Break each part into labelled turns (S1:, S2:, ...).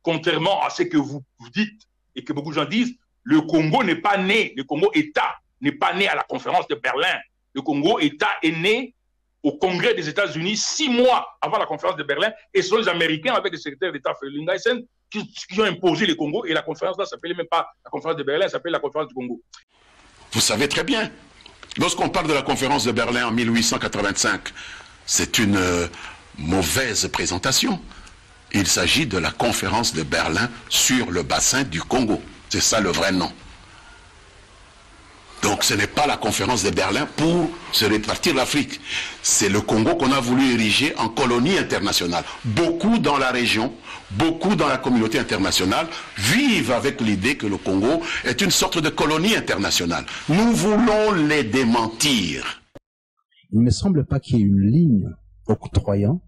S1: contrairement à ce que vous dites et que beaucoup de gens disent, le Congo n'est pas né, le Congo-État n'est pas né à la conférence de Berlin. Le Congo-État est né au Congrès des États-Unis 6 mois avant la conférence de Berlin, et ce sont les Américains, avec le secrétaire d'État Félix Guyssen, qui ont imposé le Congo, et la conférence là ne s'appelait même pas la conférence de Berlin, elle s'appelait la conférence du Congo.
S2: Vous savez très bien, lorsqu'on parle de la conférence de Berlin en 1885, c'est une mauvaise présentation. Il s'agit de la conférence de Berlin sur le bassin du Congo. C'est ça le vrai nom. Donc ce n'est pas la conférence de Berlin pour se répartir l'Afrique. C'est le Congo qu'on a voulu ériger en colonie internationale. Beaucoup dans la région, beaucoup dans la communauté internationale vivent avec l'idée que le Congo est une sorte de colonie internationale. Nous voulons les démentir.
S3: Il ne me semble pas qu'il y ait une ligne octroyant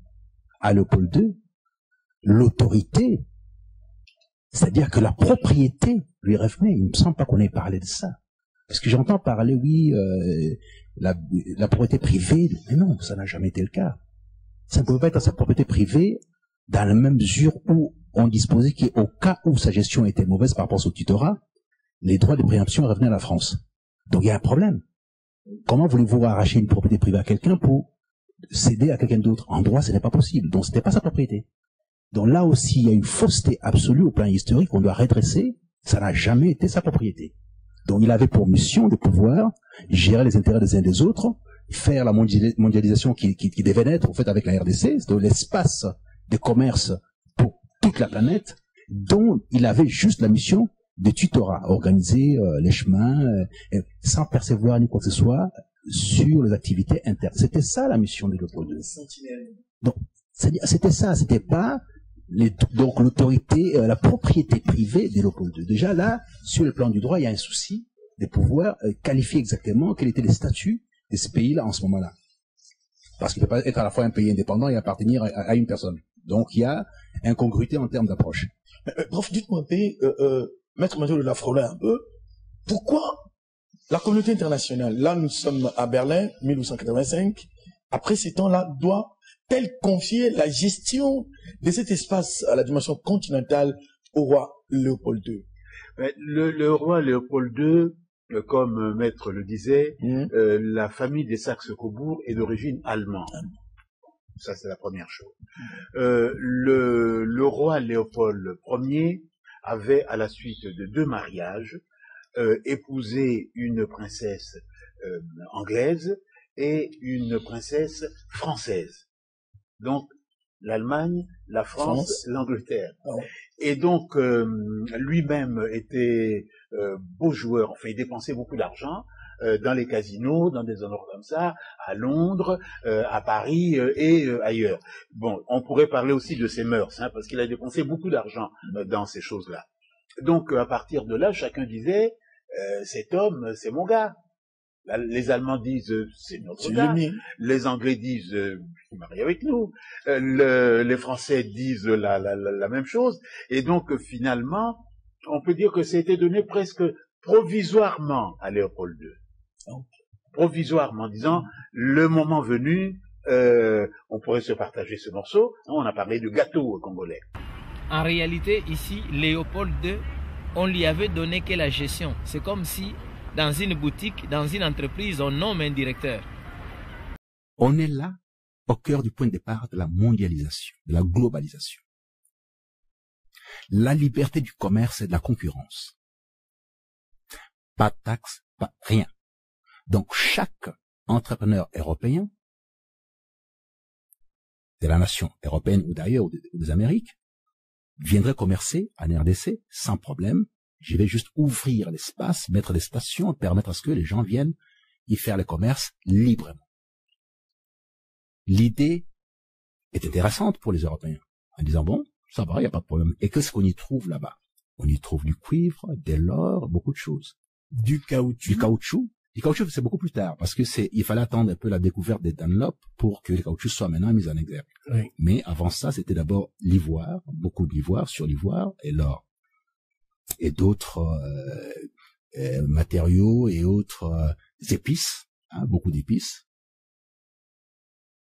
S3: à Léopold II l'autorité, c'est-à-dire que la propriété lui revenait. Il ne me semble pas qu'on ait parlé de ça. Parce que j'entends parler, oui, la propriété privée, mais non, ça n'a jamais été le cas. Ça ne pouvait pas être sa propriété privée dans la même mesure où on disposait qu'au cas où sa gestion était mauvaise par rapport au tutorat, les droits de préemption revenaient à la France. Donc il y a un problème. Comment voulez-vous arracher une propriété privée à quelqu'un pour céder à quelqu'un d'autre? En droit, ce n'est pas possible. Donc ce n'était pas sa propriété. Donc là aussi, il y a une fausseté absolue au plan historique qu'on doit redresser. Ça n'a jamais été sa propriété. Donc il avait pour mission de pouvoir gérer les intérêts des uns et des autres, faire la mondialisation qui devait naître en fait avec la RDC, c'est l'espace de commerce pour toute la planète, dont il avait juste la mission de tutorat, organiser les chemins, sans percevoir ni quoi que ce soit sur les activités internes. C'était ça la mission de Léopold II. Donc c'était ça, c'était pas donc l'autorité, la propriété privée de Léopold II. Déjà là, sur le plan du droit, il y a un souci de pouvoir qualifier exactement quel était le statut de ce pays-là en ce moment-là. Parce qu'il ne peut pas être à la fois un pays indépendant et appartenir à une personne. Donc il y a incongruité en termes d'approche.
S4: Prof, dites-moi un peu, Maître Mathieu de la frôler un peu, pourquoi la communauté internationale, là nous sommes à Berlin, 1885, après ces temps-là, doit-elle confier la gestion de cet espace à la dimension continentale au roi Léopold II?
S5: Le roi Léopold II, comme Maître le disait, la famille des Saxe-Cobourg est d'origine allemande. Ça, c'est la première chose. Le roi Léopold Ier avait, à la suite de 2 mariages, épousé une princesse anglaise et une princesse française. Donc, l'Allemagne, la France, l'Angleterre. Oh. Et donc, lui-même était beau joueur, enfin, il dépensait beaucoup d'argent dans les casinos, dans des endroits comme ça, à Londres, à Paris et ailleurs. Bon, on pourrait parler aussi de ses mœurs, hein, parce qu'il a dépensé beaucoup d'argent dans ces choses-là. Donc, à partir de là, chacun disait, cet homme, c'est mon gars. Les Allemands disent c'est notre gars. Les Anglais disent il marie avec nous. Les Français disent la même chose. Et donc finalement, on peut dire que c'était donné presque provisoirement à Léopold II. Provisoirement, disant le moment venu, on pourrait se partager ce morceau. On a parlé de gâteau congolais.
S6: En réalité, ici, Léopold II, on lui avait donné que la gestion. C'est comme si dans une boutique, dans une entreprise, on nomme un directeur.
S3: On est là au cœur du point de départ de la mondialisation, de la globalisation. La liberté du commerce et de la concurrence. Pas de taxes, pas rien. Donc chaque entrepreneur européen, de la nation européenne ou d'ailleurs ou des Amériques, viendrait commercer en RDC sans problème. Je vais juste ouvrir l'espace, mettre des stations, permettre à ce que les gens viennent y faire le commerce librement. L'idée est intéressante pour les Européens, en disant, bon, ça va, il n'y a pas de problème. Et qu'est-ce qu'on y trouve là-bas? On y trouve du cuivre, de l'or, beaucoup de choses.
S4: Du caoutchouc.
S3: Du caoutchouc. Du caoutchouc, c'est beaucoup plus tard, parce que il fallait attendre un peu la découverte des Dunlop pour que le caoutchouc soit maintenant mis en exergue. Oui. Mais avant ça, c'était d'abord l'ivoire, beaucoup d'ivoire, sur l'ivoire et l'or. Et d'autres matériaux et autres épices, hein, beaucoup d'épices.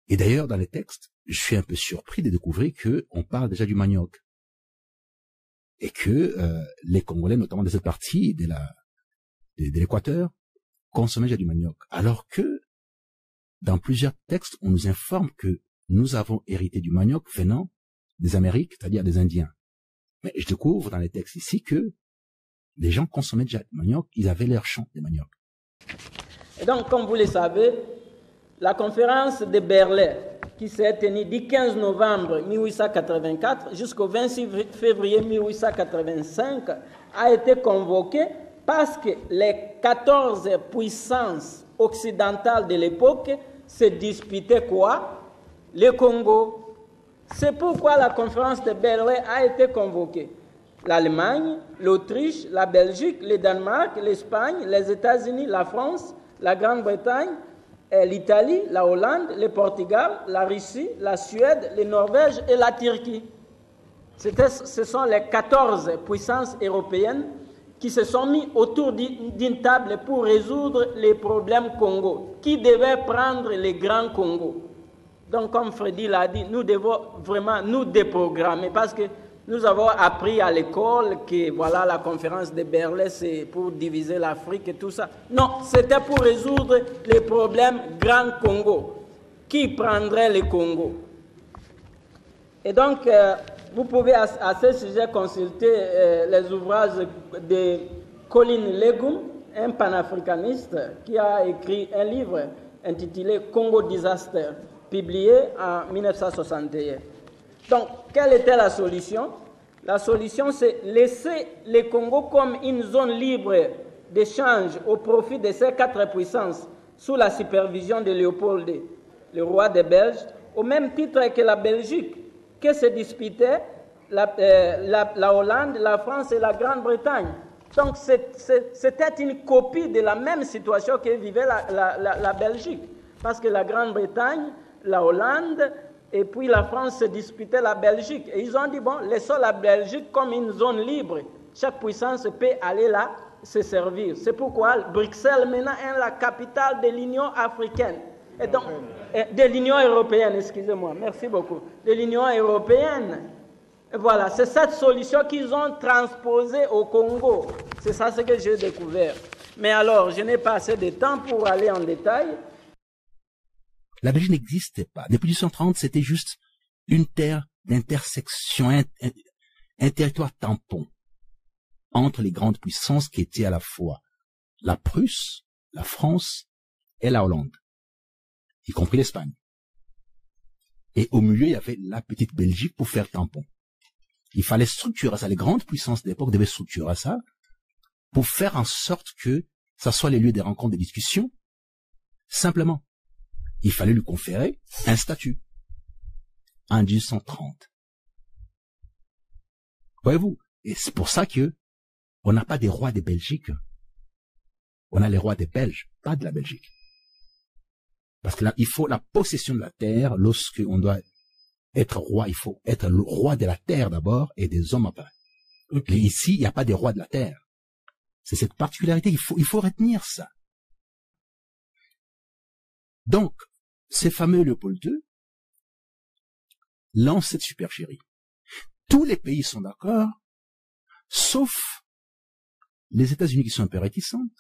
S3: Et d'ailleurs, dans les textes, je suis un peu surpris de découvrir qu'on parle déjà du manioc. et que les Congolais, notamment de cette partie de l'Équateur, consommaient déjà du manioc. Alors que dans plusieurs textes, on nous informe que nous avons hérité du manioc venant des Amériques, c'est-à-dire des Indiens. Mais je découvre dans les textes ici que les gens consommaient déjà du manioc, ils avaient leur champ de manioc.
S7: Et donc, comme vous le savez, la conférence de Berlin, qui s'est tenue du 15 novembre 1884 jusqu'au 26 février 1885, a été convoquée parce que les 14 puissances occidentales de l'époque se disputaient quoi? Le Congo. C'est pourquoi la conférence de Berlin a été convoquée. L'Allemagne, l'Autriche, la Belgique, le Danemark, l'Espagne, les États-Unis, la France, la Grande-Bretagne, l'Italie, la Hollande, le Portugal, la Russie, la Suède, la Norvège et la Turquie. Ce sont les 14 puissances européennes qui se sont mis autour d'une table pour résoudre les problèmes Congo. Qui devait prendre les grands Congo? Donc, comme Freddy l'a dit, nous devons vraiment nous déprogrammer parce que nous avons appris à l'école que voilà, la conférence de Berlin, c'est pour diviser l'Afrique et tout ça. Non, c'était pour résoudre les problèmes Grand Congo. Qui prendrait le Congo? Et donc, vous pouvez à ce sujet consulter les ouvrages de Colin Legum, un panafricaniste, qui a écrit un livre intitulé Congo Disaster, publié en 1961. Donc, quelle était la solution? La solution, c'est laisser le Congo comme une zone libre d'échange au profit de ces 4 puissances sous la supervision de Léopold II, le roi des Belges, au même titre que la Belgique, que se disputaient la Hollande, la France et la Grande-Bretagne. Donc, c'était une copie de la même situation que vivait la Belgique, parce que la Grande-Bretagne, la Hollande et puis la France se disputaient la Belgique. Et ils ont dit, bon, laissons la Belgique comme une zone libre. Chaque puissance peut aller là se servir. C'est pourquoi Bruxelles maintenant est la capitale de l'Union africaine. Et donc, de l'Union européenne, excusez-moi, merci beaucoup. De l'Union européenne. Et voilà, c'est cette solution qu'ils ont transposée au Congo. C'est ça ce que j'ai découvert. Mais alors, je n'ai pas assez de temps pour aller en détail.
S3: La Belgique n'existait pas. Depuis 1830, c'était juste une terre d'intersection, un territoire tampon entre les grandes puissances qui étaient à la fois la Prusse, la France et la Hollande, y compris l'Espagne. Et au milieu, il y avait la petite Belgique pour faire tampon. Il fallait structurer ça. Les grandes puissances de l'époque devaient structurer ça pour faire en sorte que ça soit les lieux des rencontres, des discussions. Simplement, il fallait lui conférer un statut en 1830. Voyez-vous? Et c'est pour ça que on n'a pas des rois de Belgique. On a les rois des Belges, pas de la Belgique. Parce que là, il faut la possession de la terre. Lorsque on doit être roi, il faut être le roi de la terre d'abord et des hommes après. Okay. Et ici, il n'y a pas des rois de la terre. C'est cette particularité, il faut retenir ça. Donc, ces fameux Léopold II lancent cette supercherie. Tous les pays sont d'accord, sauf les États-Unis qui sont un peu réticentes,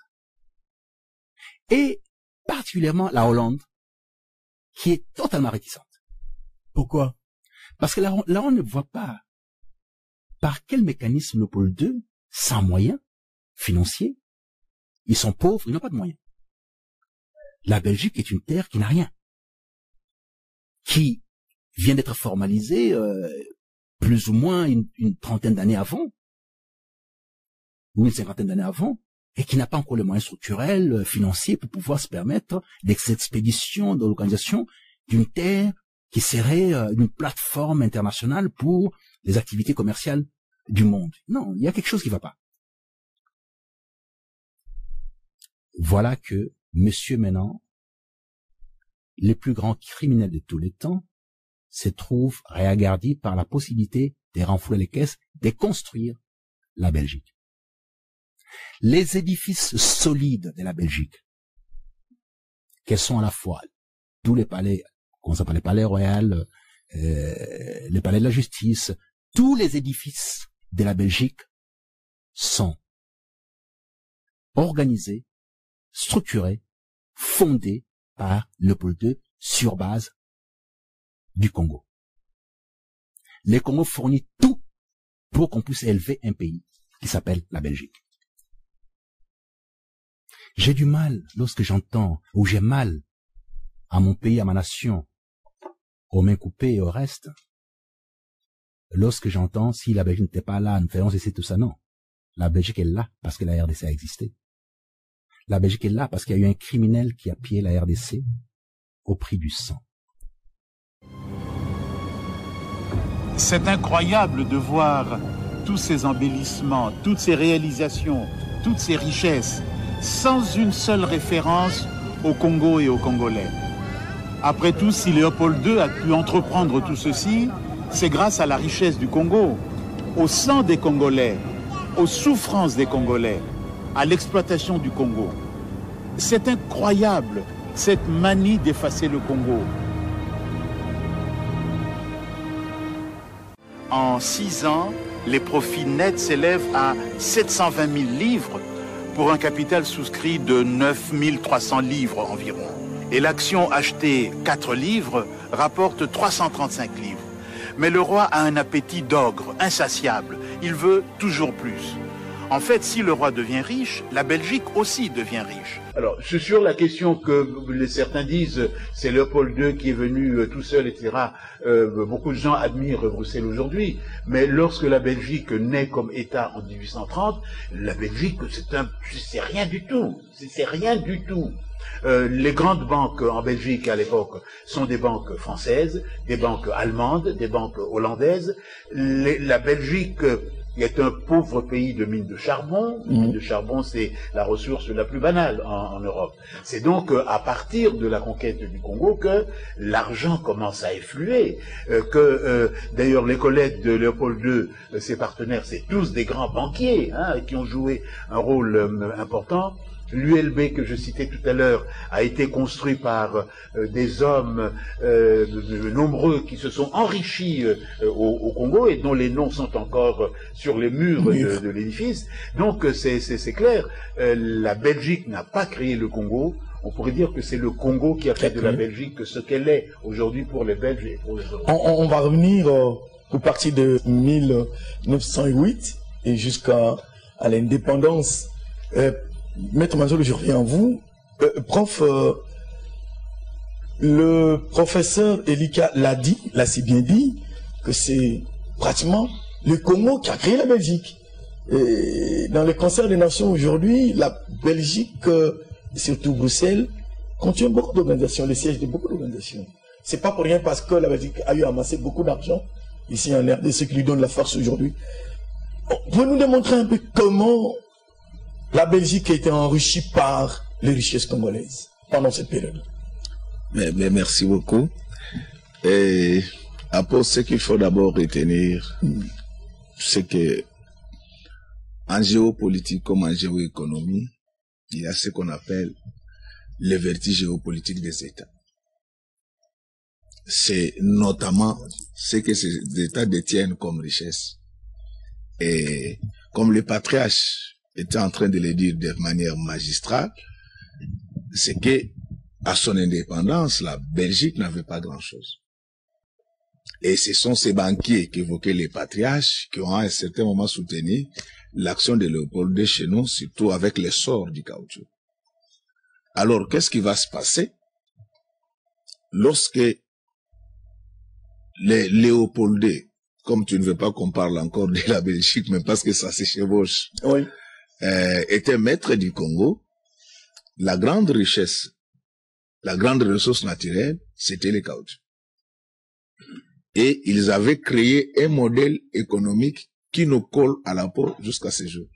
S3: et particulièrement la Hollande, qui est totalement réticente.
S4: Pourquoi?
S3: Parce que la Hollande ne voit pas par quel mécanisme Léopold II, sans moyens financiers, ils sont pauvres, ils n'ont pas de moyens. La Belgique est une terre qui n'a rien, qui vient d'être formalisée plus ou moins une trentaine d'années avant, ou une cinquantaine d'années avant, et qui n'a pas encore les moyens structurels, financiers, pour pouvoir se permettre des expéditions de l'organisation d'une terre qui serait une plateforme internationale pour les activités commerciales du monde. Non, il y a quelque chose qui ne va pas. Voilà que monsieur maintenant, les plus grands criminels de tous les temps, se trouvent réagardis par la possibilité de renflouer les caisses, de construire la Belgique. Les édifices solides de la Belgique, quels sont à la fois tous les palais, qu'on s'appelle les palais royaux, les palais de la justice, tous les édifices de la Belgique sont organisés, structurés, fondés par Léopold II sur base du Congo. Le Congo fournit tout pour qu'on puisse élever un pays qui s'appelle la Belgique. J'ai du mal lorsque j'entends, ou j'ai mal à mon pays, à ma nation, aux mains coupées et au reste, lorsque j'entends si la Belgique n'était pas là, nous faisons cesser tout ça, non. La Belgique est là parce que la RDC a existé. La Belgique est là parce qu'il y a eu un criminel qui a pillé la RDC au prix du sang.
S5: C'est incroyable de voir tous ces embellissements, toutes ces réalisations, toutes ces richesses, sans une seule référence au Congo et aux Congolais. Après tout, si Léopold II a pu entreprendre tout ceci, c'est grâce à la richesse du Congo, au sang des Congolais, aux souffrances des Congolais, à l'exploitation du Congo. C'est incroyable, cette manie d'effacer le Congo. En 6 ans, les profits nets s'élèvent à 720 000 livres pour un capital souscrit de 9 300 livres environ. Et l'action achetée 4 livres rapporte 335 livres. Mais le roi a un appétit d'ogre, insatiable. Il veut toujours plus. En fait, si le roi devient riche, la Belgique aussi devient riche. Alors, sur la question que certains disent, c'est Léopold II qui est venu tout seul, etc. Beaucoup de gens admirent Bruxelles aujourd'hui, mais lorsque la Belgique naît comme État en 1830, la Belgique, c'est rien du tout. C'est rien du tout. Les grandes banques en Belgique à l'époque sont des banques françaises, des banques allemandes, des banques hollandaises. La Belgique est un pauvre pays de mines de charbon. Les mines de charbon, c'est la ressource la plus banale en Europe. C'est donc à partir de la conquête du Congo que l'argent commence à effluer. D'ailleurs, les collègues de Léopold II, ses partenaires, c'est tous des grands banquiers qui ont joué un rôle important. L'ULB que je citais tout à l'heure a été construit par des hommes nombreux qui se sont enrichis au Congo et dont les noms sont encore sur les murs de l'édifice. Donc c'est clair, la Belgique n'a pas créé le Congo. On pourrait dire que c'est le Congo qui a fait de la Belgique ce qu'elle est aujourd'hui pour les Belges et pour les Européens.
S4: On va revenir au parti de 1908 et jusqu'à l'indépendance. Maître Manzolo, je reviens à vous. Prof, le professeur Elika l'a si bien dit, que c'est pratiquement le Congo qui a créé la Belgique. Et dans le concert des nations aujourd'hui, la Belgique, surtout Bruxelles, contient beaucoup d'organisations, les sièges de beaucoup d'organisations. C'est pas pour rien parce que la Belgique a eu amassé beaucoup d'argent ici en RD, ce qui lui donne la force aujourd'hui. Pouvez nous démontrer un peu comment la Belgique a été enrichie par les richesses congolaises pendant cette période?
S8: Mais merci beaucoup. Et après, ce qu'il faut d'abord retenir, c'est que en géopolitique comme en géoéconomie, il y a ce qu'on appelle les vertiges géopolitiques des États. C'est notamment ce que ces États détiennent comme richesse. Et comme les patriarches était en train de le dire de manière magistrale, c'est que à son indépendance, la Belgique n'avait pas grand-chose. Et ce sont ces banquiers qu'évoquaient les patriarches qui ont à un certain moment soutenu l'action de Léopold II chez nous, surtout avec l'essor du caoutchouc. Alors, qu'est-ce qui va se passer lorsque les Léopold II, comme tu ne veux pas qu'on parle encore de la Belgique, mais parce que ça se chevauche, oui, était maître du Congo, la grande richesse, la grande ressource naturelle, c'était le caoutchouc. Et ils avaient créé un modèle économique qui nous colle à la peau jusqu'à ce jour.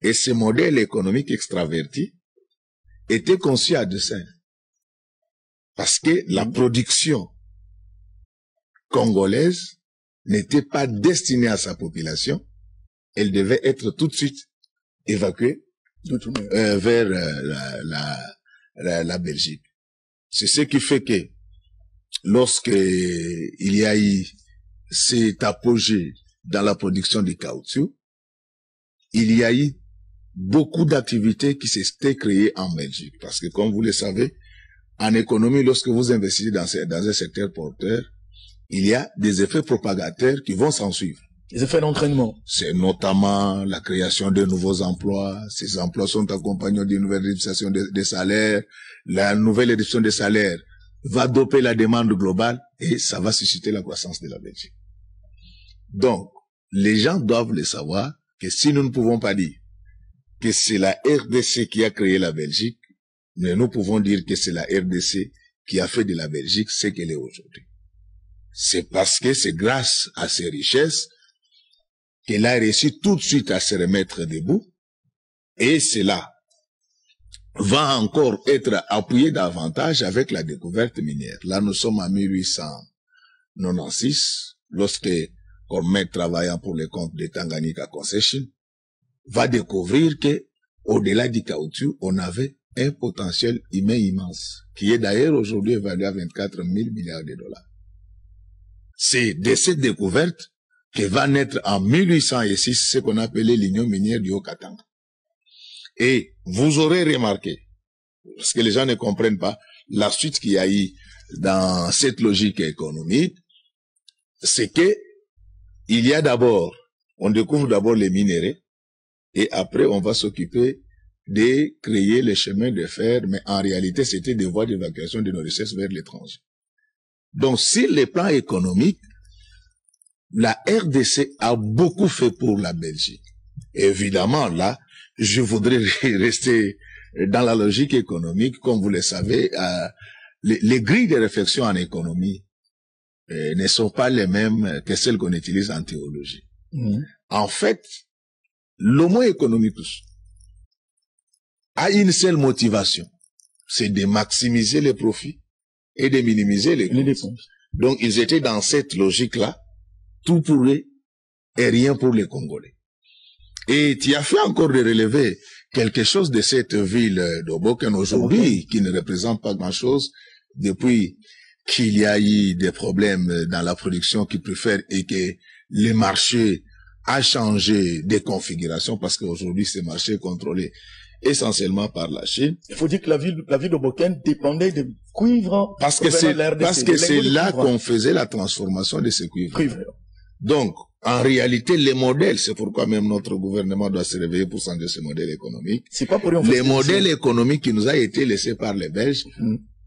S8: Et ce modèle économique extraverti était conçu à dessein. Parce que la production congolaise n'était pas destinée à sa population. Elle devait être tout de suite évacuée vers la Belgique. C'est ce qui fait que lorsque il y a eu cet apogée dans la production du caoutchouc, il y a eu beaucoup d'activités qui s'étaient créées en Belgique. Parce que, comme vous le savez, en économie, lorsque vous investissez dans un secteur porteur, il y a des effets propagateurs qui vont s'en suivre.
S4: Les effets d'entraînement.
S8: C'est notamment la création de nouveaux emplois. Ces emplois sont accompagnés d'une nouvelle réduction des salaires. La nouvelle réduction des salaires va doper la demande globale et ça va susciter la croissance de la Belgique. Donc, les gens doivent le savoir que si nous ne pouvons pas dire que c'est la RDC qui a créé la Belgique, mais nous pouvons dire que c'est la RDC qui a fait de la Belgique ce qu'elle est aujourd'hui. C'est parce que c'est grâce à ses richesses qu'elle a réussi tout de suite à se remettre debout, et cela va encore être appuyé davantage avec la découverte minière. Là, nous sommes en 1896, lorsque Cormet, travaillant pour le compte de Tanganyika Concession, va découvrir que, au-delà du caoutchouc, on avait un potentiel humain immense, qui est d'ailleurs aujourd'hui évalué à 24 000 milliards de dollars. C'est de cette découverte que va naître en 1806 ce qu'on appelait l'Union minière du Haut-Katanga. Et vous aurez remarqué, parce que les gens ne comprennent pas, la suite qu'il y a eu dans cette logique économique, c'est que il y a d'abord, on découvre d'abord les minéraux, et après on va s'occuper de créer les chemins de fer, mais en réalité c'était des voies d'évacuation de nos richesses vers l'étranger. Donc sur les plans économiques, la RDC a beaucoup fait pour la Belgique. Évidemment, là, je voudrais rester dans la logique économique. Comme vous le savez, les grilles de réflexion en économie ne sont pas les mêmes que celles qu'on utilise en théologie. En fait, l'homo economicus a une seule motivation, c'est de maximiser les profits et de minimiser les dépenses. Donc, ils étaient dans cette logique-là, tout pour eux et rien pour les Congolais. Et tu as fait encore de relever quelque chose de cette ville d'Oboken aujourd'hui, qui ne représente pas grand-chose, depuis qu'il y a eu des problèmes dans la production qui préfèrent et que le marché a changé de configuration, parce qu'aujourd'hui, ce marché est contrôlé essentiellement par la Chine.
S4: Il faut dire que la ville d'Oboken dépendait de cuivre.
S8: Parce que c'est là qu'on faisait la transformation de ce cuivre. Donc, en réalité, les modèles, c'est pourquoi même notre gouvernement doit se réveiller pour changer ce modèle économique.
S4: C'est pas pour
S8: les modèles économiques qui nous a été laissés par les Belges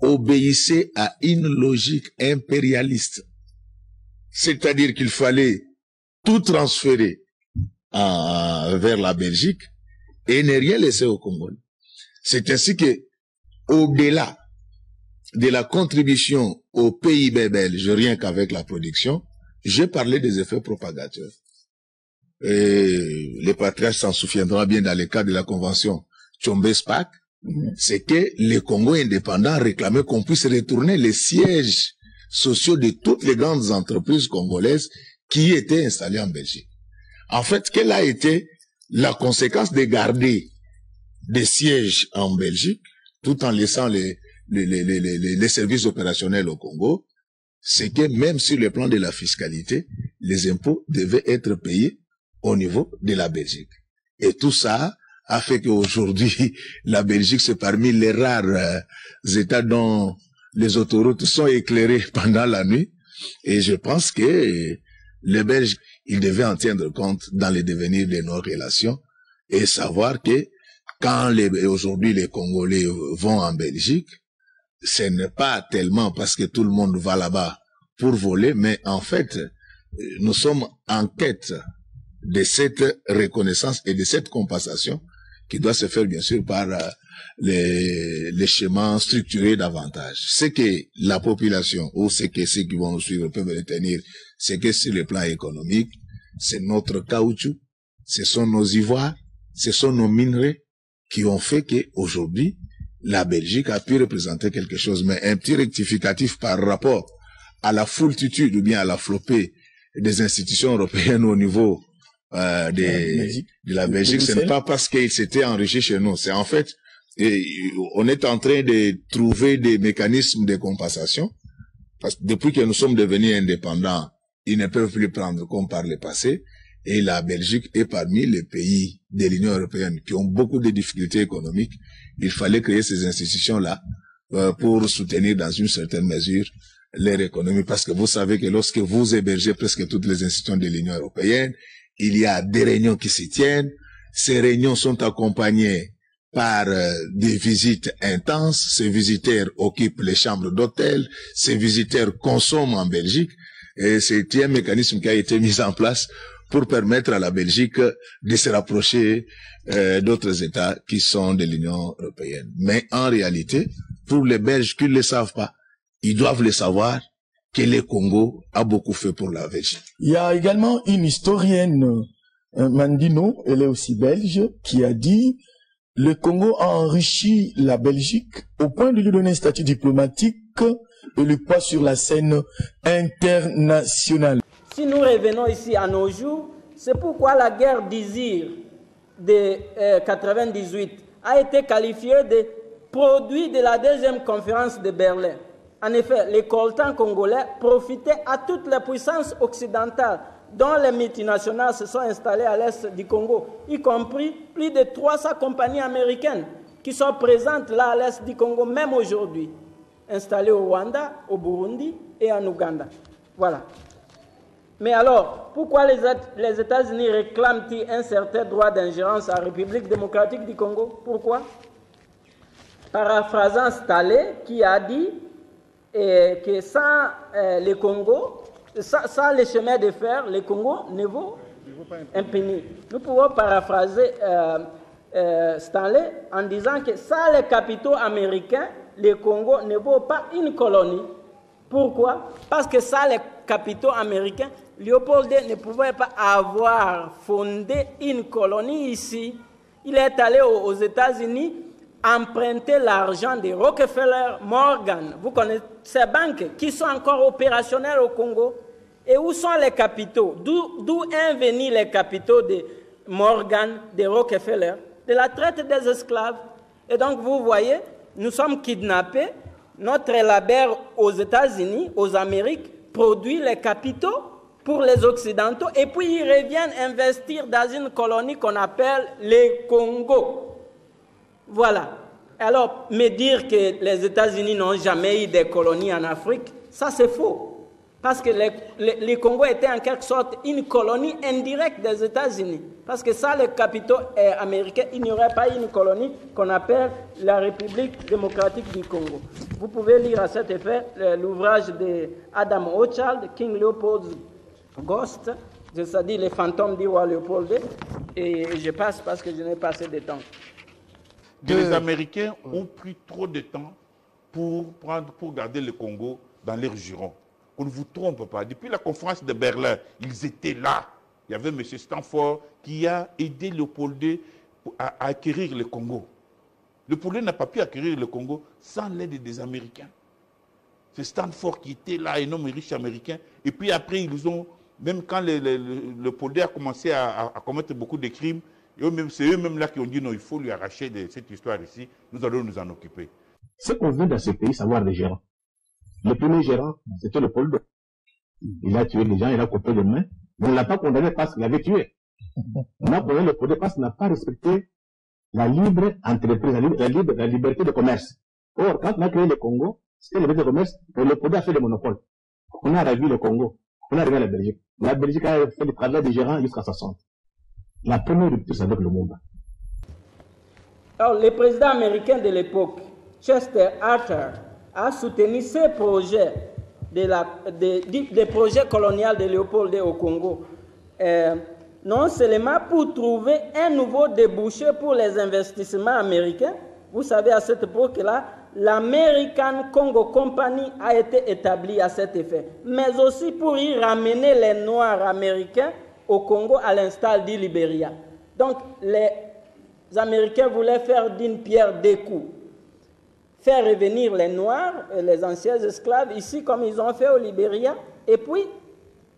S8: obéissaient à une logique impérialiste. C'est-à-dire qu'il fallait tout transférer vers la Belgique et ne rien laisser au Congo. C'est ainsi que, au-delà de la contribution au PIB belge, rien qu'avec la production, j'ai parlé des effets propagateurs. Et les patriarches s'en souviendront bien dans le cadre de la convention Tchombe-Spak, c'est que les Congos indépendants réclamaient qu'on puisse retourner les sièges sociaux de toutes les grandes entreprises congolaises qui étaient installées en Belgique. En fait, quelle a été la conséquence de garder des sièges en Belgique tout en laissant les services opérationnels au Congo? C'est que même sur le plan de la fiscalité, les impôts devaient être payés au niveau de la Belgique. Et tout ça a fait qu'aujourd'hui, la Belgique, c'est parmi les rares États dont les autoroutes sont éclairées pendant la nuit. Et je pense que les Belges, ils devaient en tenir compte dans le devenir de nos relations et savoir que quand aujourd'hui les Congolais vont en Belgique, ce n'est pas tellement parce que tout le monde va là-bas pour voler, mais en fait, nous sommes en quête de cette reconnaissance et de cette compensation qui doit se faire bien sûr par les schémas structurés davantage. Ce que la population ou ce que ceux qui vont nous suivre peuvent retenir, c'est que sur le plan économique, c'est notre caoutchouc, ce sont nos ivoires, ce sont nos minerais qui ont fait qu'aujourd'hui, la Belgique a pu représenter quelque chose. Mais un petit rectificatif par rapport à la foultitude ou bien à la flopée des institutions européennes au niveau de la Belgique, ce n'est pas parce qu'ils s'étaient enrichis chez nous. C'est en fait, on est en train de trouver des mécanismes de compensation. Parce que depuis que nous sommes devenus indépendants, ils ne peuvent plus prendre comme par le passé. Et la Belgique est parmi les pays de l'Union européenne qui ont beaucoup de difficultés économiques. Il fallait créer ces institutions-là pour soutenir dans une certaine mesure leur économie. Parce que vous savez que lorsque vous hébergez presque toutes les institutions de l'Union européenne, il y a des réunions qui s'y tiennent. Ces réunions sont accompagnées par des visites intenses. Ces visiteurs occupent les chambres d'hôtel. Ces visiteurs consomment en Belgique. Et c'est un mécanisme qui a été mis en place pour permettre à la Belgique de se rapprocher d'autres États qui sont de l'Union européenne. Mais en réalité, pour les Belges qui ne le savent pas, ils doivent le savoir que le Congo a beaucoup fait pour la Belgique.
S4: Il y a également une historienne, Mandino, elle est aussi belge, qui a dit « Le Congo a enrichi la Belgique au point de lui donner un statut diplomatique et le poids sur la scène internationale. »
S7: Si nous revenons ici à nos jours, c'est pourquoi la guerre d'Isir de 98 a été qualifiée de produit de la deuxième conférence de Berlin. En effet, les coltans congolais profitaient à toutes les puissances occidentales dont les multinationales se sont installées à l'est du Congo, y compris plus de 300 compagnies américaines qui sont présentes là à l'est du Congo, même aujourd'hui, installées au Rwanda, au Burundi et en Ouganda. Voilà. Mais alors, pourquoi les États-Unis réclament-ils un certain droit d'ingérence à la République démocratique du Congo? Pourquoi? Paraphrasant Stalin, qui a dit que sans le Congo, sans les chemins de fer, le Congo ne vaut un penny. Nous pouvons paraphraser Stalin en disant que sans les capitaux américains, le Congo ne vaut pas une colonie. Pourquoi? Parce que sans les capitaux américains, Léopold II ne pouvait pas avoir fondé une colonie ici. Il est allé aux États-Unis emprunter l'argent de Rockefeller, Morgan. Vous connaissez ces banques qui sont encore opérationnelles au Congo. Et où sont les capitaux? D'où est venu les capitaux de Morgan, de Rockefeller? De la traite des esclaves. Et donc vous voyez, nous sommes kidnappés. Notre labeur aux États-Unis, aux Amériques, produit les capitaux pour les Occidentaux et puis ils reviennent investir dans une colonie qu'on appelle le Congo. Voilà. Alors, me dire que les États-Unis n'ont jamais eu de colonies en Afrique, ça c'est faux. Parce que le Congo était en quelque sorte une colonie indirecte des États-Unis. Parce que sans les capitaux américains, il n'y aurait pas une colonie qu'on appelle la République démocratique du Congo. Vous pouvez lire à cet effet l'ouvrage de Adam Hochschild, King Leopold's Ghost, c'est-à-dire les fantômes du roi Léopold II, et je passe parce que je n'ai pas assez de temps.
S9: Les Américains ont pris trop de temps pour garder le Congo dans leur giron. On ne vous trompe pas. Depuis la conférence de Berlin, ils étaient là. Il y avait M. Stanford qui a aidé Léopold II à acquérir le Congo. Léopold II n'a pas pu acquérir le Congo sans l'aide des Américains. C'est Stanford qui était là, un homme riche américain. Et puis après, ils ont, même quand Léopold II a commencé à commettre beaucoup de crimes, c'est eux-mêmes là qui ont dit non, il faut lui arracher cette histoire ici, nous allons nous en occuper.
S10: Ce qu'on veut dans ce pays, savoir les gérants. Le premier gérant, c'était Léopold II. Il a tué les gens, il a coupé les mains, mais on ne l'a pas condamné parce qu'il avait tué. On a condamné Léopold II parce qu'il n'a pas respecté la libre entreprise, la liberté de commerce. Or, quand on a créé le Congo, c'était la liberté de commerce, et Léopold II a fait des monopoles. On a ravi le Congo, on a arrivé à la Belgique. La Belgique a fait le travail des gérants jusqu'à 60. La première rupture, c'est avec le Lumumba.
S7: Alors, le président américain de l'époque, Chester Arthur, a soutenu ces projets, des projets coloniaux de Léopold II au Congo, non seulement pour trouver un nouveau débouché pour les investissements américains. Vous savez, à cette époque-là, l'American Congo Company a été établie à cet effet, mais aussi pour y ramener les Noirs américains au Congo à l'instar du Libéria. Donc, les Américains voulaient faire d'une pierre deux coups. Faire revenir les Noirs, les anciens esclaves, ici comme ils ont fait au Libéria, et puis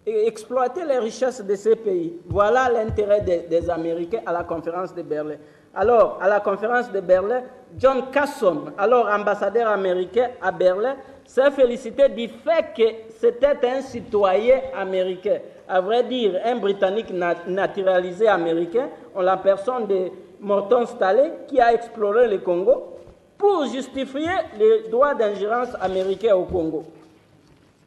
S7: exploiter les richesses de ces pays. Voilà l'intérêt des Américains à la conférence de Berlin. Alors, à la conférence de Berlin, John Kasson, alors ambassadeur américain à Berlin, s'est félicité du fait que c'était un citoyen américain. à vrai dire, un Britannique naturalisé américain, en la personne de Morton Stanley, qui a exploré le Congo pour justifier les droits d'ingérence américains au Congo.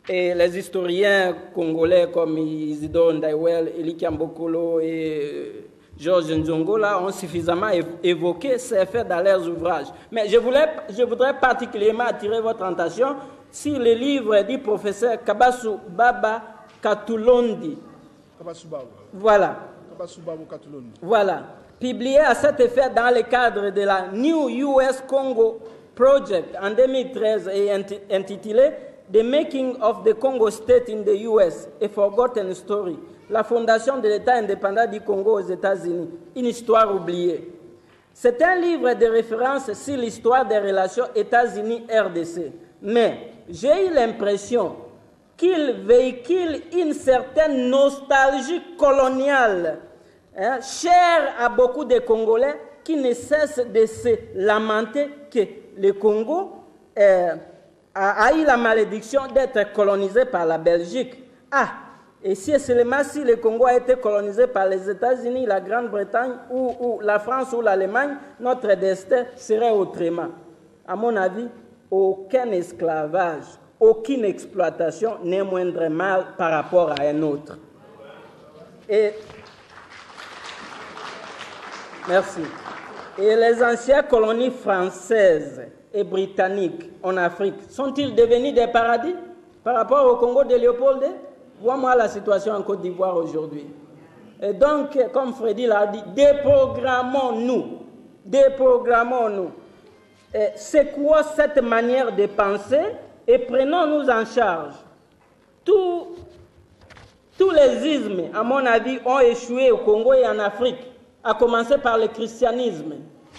S7: Et les historiens congolais comme Isidore Ndaiwel, Eli Kiambokolo et Georges Nzongo là, ont suffisamment évoqué ces faits dans leurs ouvrages. Mais je voudrais particulièrement attirer votre attention sur le livre du professeur Kabasu Baba Katulondi. Voilà. Voilà. Publié à cet effet dans le cadre de la New US Congo Project en 2013 et intitulé The Making of the Congo State in the US, a Forgotten Story. La fondation de l'État indépendant du Congo aux États-Unis, une histoire oubliée. C'est un livre de référence sur l'histoire des relations États-Unis-RDC. Mais j'ai eu l'impression qu'il véhicule une certaine nostalgie coloniale, chère à beaucoup de Congolais qui ne cessent de se lamenter que le Congo a eu la malédiction d'être colonisé par la Belgique. Et si seulement si le Congo a été colonisé par les États-Unis, la Grande-Bretagne ou la France ou l'Allemagne, notre destin serait autrement. À mon avis, aucun esclavage, aucune exploitation n'est moindre mal par rapport à un autre. Et merci. Et les anciennes colonies françaises et britanniques en Afrique sont-ils devenus des paradis par rapport au Congo de Léopold? Vois-moi la situation en Côte d'Ivoire aujourd'hui. Et donc, comme Freddy l'a dit, déprogrammons-nous. C'est quoi cette manière de penser et prenons-nous en charge. Tous les ismes, à mon avis, ont échoué au Congo et en Afrique, à commencer par le christianisme,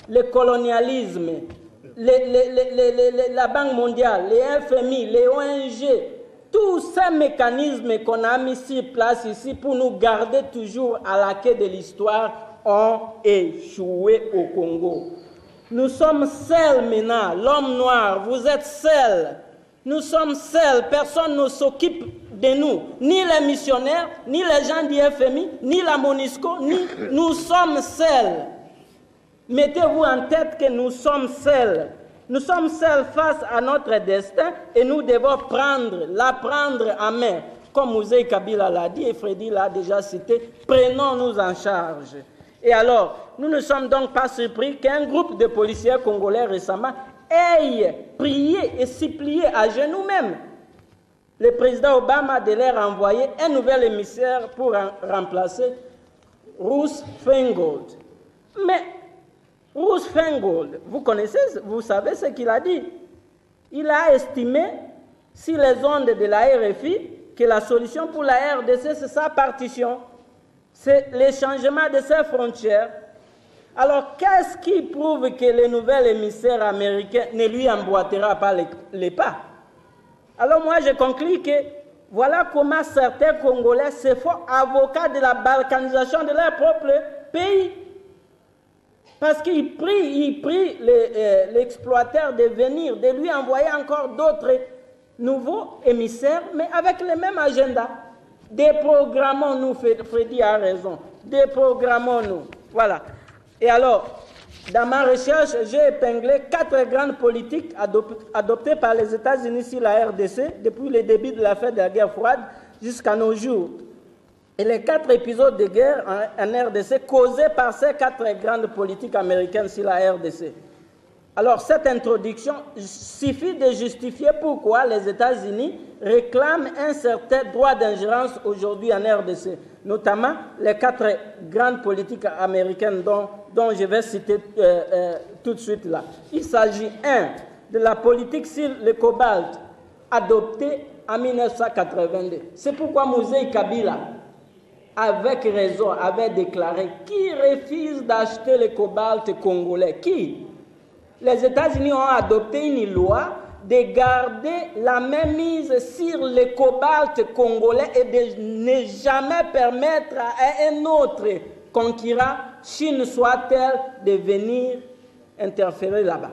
S7: le colonialisme, la Banque mondiale, les FMI, les ONG. Tous ces mécanismes qu'on a mis sur place ici pour nous garder toujours à la quai de l'histoire ont échoué au Congo. Nous sommes seuls maintenant, l'homme noir, vous êtes seuls. Nous sommes seuls, personne ne s'occupe de nous, ni les missionnaires, ni les gens du FMI, ni la MONUSCO, nous sommes seuls. Mettez-vous en tête que nous sommes seuls. Nous sommes seuls face à notre destin et nous devons la prendre en main. Comme Mouzé Kabila l'a dit et Freddy l'a déjà cité, prenons-nous en charge. Et alors, nous ne sommes donc pas surpris qu'un groupe de policiers congolais récemment ait prié et supplié à genoux même le président Obama de leur envoyer un nouvel émissaire pour remplacer Ruth Feingold. Mais Ruth Feingold, vous savez ce qu'il a dit. Il a estimé, sur les ondes de la RFI, que la solution pour la RDC, c'est sa partition. C'est le changement de ses frontières. Alors, qu'est-ce qui prouve que le nouvel émissaire américain ne lui emboîtera pas les pas? Alors, moi, je conclus que voilà comment certains Congolais se font avocats de la balkanisation de leur propre pays. Parce qu'il prie l'exploiteur de venir, de lui envoyer encore d'autres nouveaux émissaires, mais avec le même agenda. Déprogrammons-nous, Freddy a raison. Déprogrammons-nous. Voilà. Et alors, dans ma recherche, j'ai épinglé 4 grandes politiques adoptées par les États-Unis sur la RDC depuis le début de la fin de la guerre froide jusqu'à nos jours. Et les 4 épisodes de guerre en RDC causés par ces 4 grandes politiques américaines sur la RDC. Alors, cette introduction suffit de justifier pourquoi les États-Unis réclament un certain droit d'ingérence aujourd'hui en RDC, notamment les 4 grandes politiques américaines dont je vais citer tout de suite là. Il s'agit, 1, de la politique sur le cobalt, adoptée en 1982. C'est pourquoi Mouzé Kabila, avec raison, avait déclaré qui refuse d'acheter le cobalt congolais. Qui? Les États-Unis ont adopté une loi de garder la mainmise sur le cobalt congolais et de ne jamais permettre à un autre concurrent, Chine soit-elle, de venir interférer là-bas.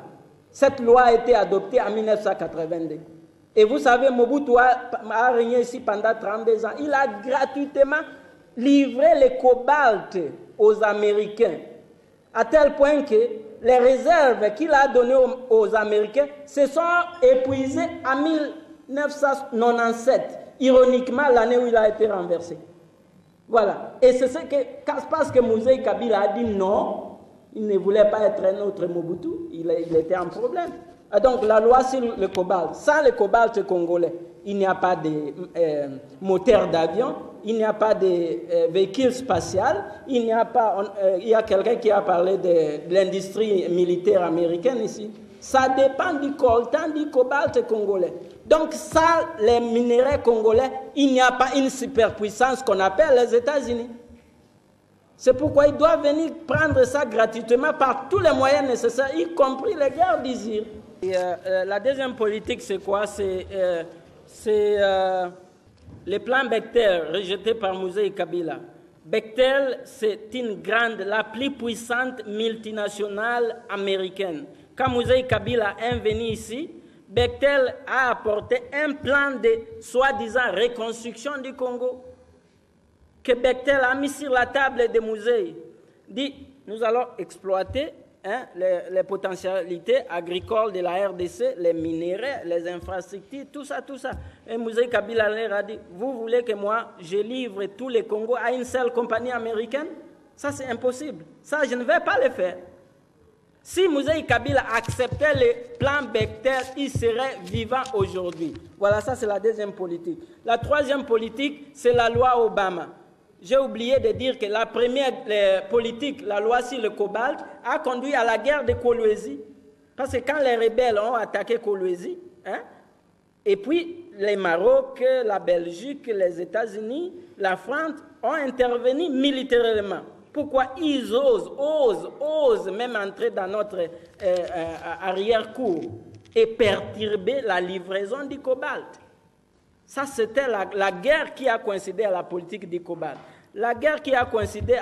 S7: Cette loi a été adoptée en 1982. Et vous savez, Mobutu a régné ici pendant 32 ans. Il a gratuitement livré les cobalt aux Américains, à tel point que les réserves qu'il a données aux Américains se sont épuisées en 1997, ironiquement l'année où il a été renversé. Voilà. Et c'est ce que, parce que Mouzei Kabila a dit non, il ne voulait pas être un autre Mobutu, il était en problème. Et donc la loi sur le cobalt, sans le cobalt congolais, il n'y a pas de moteur d'avion, il n'y a pas de véhicule spatial, il y a quelqu'un qui a parlé de l'industrie militaire américaine ici. Ça dépend du coltan, du cobalt congolais. Donc ça, les minéraux congolais, il n'y a pas une superpuissance qu'on appelle les États-Unis. C'est pourquoi ils doivent venir prendre ça gratuitement par tous les moyens nécessaires, y compris les guerres d'Isir. La deuxième politique, c'est quoi? C'est le plan Bechtel rejeté par Mouzei Kabila. Bechtel, c'est une grande, la plus puissante multinationale américaine. Quand Mouzei Kabila est venu ici, Bechtel a apporté un plan de soi-disant reconstruction du Congo que Bechtel a mis sur la table de Mouzei. Dit, nous allons exploiter les potentialités agricoles de la RDC, les minéraux, les infrastructures, tout ça. Et Mouzei Kabila leur a dit, vous voulez que moi, je livre tous les Congos à une seule compagnie américaine? Ça, c'est impossible. Ça, je ne vais pas le faire. Si Mouzei Kabila acceptait le plan Bechtel, il serait vivant aujourd'hui. Voilà, ça, c'est la deuxième politique. La troisième politique, c'est la loi Obama. J'ai oublié de dire que la première politique, la loi sur le cobalt, a conduit à la guerre de Kolwezi. Parce que quand les rebelles ont attaqué Kolwezi, et puis les Maroc, la Belgique, les États-Unis, la France ont intervenu militairement. Pourquoi ils osent même entrer dans notre arrière-cour et perturber la livraison du cobalt? Ça, c'était la guerre qui a coïncidé à la politique du cobalt. La guerre qui a coïncidé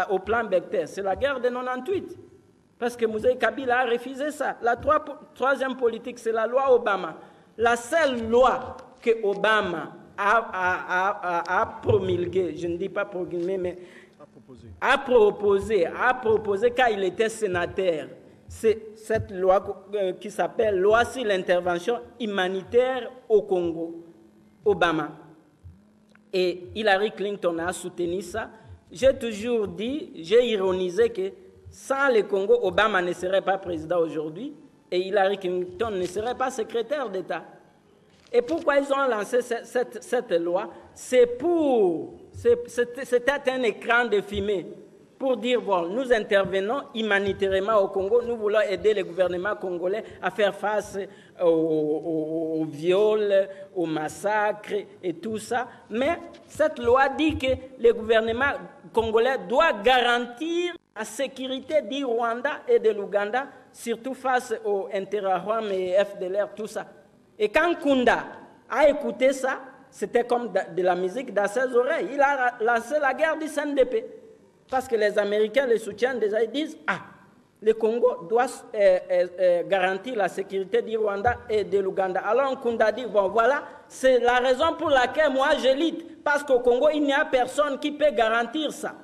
S7: au plan Bechtel, c'est la guerre de 98. Parce que Mouzei Kabila a refusé ça. La troisième politique, c'est la loi Obama. La seule loi que Obama a promulguée, je ne dis pas promulguée, mais a proposé quand il était sénateur, c'est cette loi qui s'appelle loi sur l'intervention humanitaire au Congo. Obama. Et Hillary Clinton a soutenu ça. J'ai toujours dit, j'ai ironisé que sans le Congo, Obama ne serait pas président aujourd'hui et Hillary Clinton ne serait pas secrétaire d'État. Et pourquoi ils ont lancé cette loi? C'était un écran de fumée pour dire, bon, nous intervenons humanitairement au Congo, nous voulons aider le gouvernement congolais à faire face aux viols, aux massacres et tout ça. Mais cette loi dit que le gouvernement congolais doit garantir la sécurité du Rwanda et de l'Ouganda, surtout face aux Interahamwe et FDLR, tout ça. Et quand Kunda a écouté ça, c'était comme de la musique dans ses oreilles. Il a lancé la guerre du CNDP. Parce que les Américains les soutiennent déjà, ils disent, le Congo doit garantir la sécurité du Rwanda et de l'Ouganda. Alors Kunda dit, bon voilà, c'est la raison pour laquelle moi je lutte. Parce qu'au Congo, il n'y a personne qui peut garantir ça.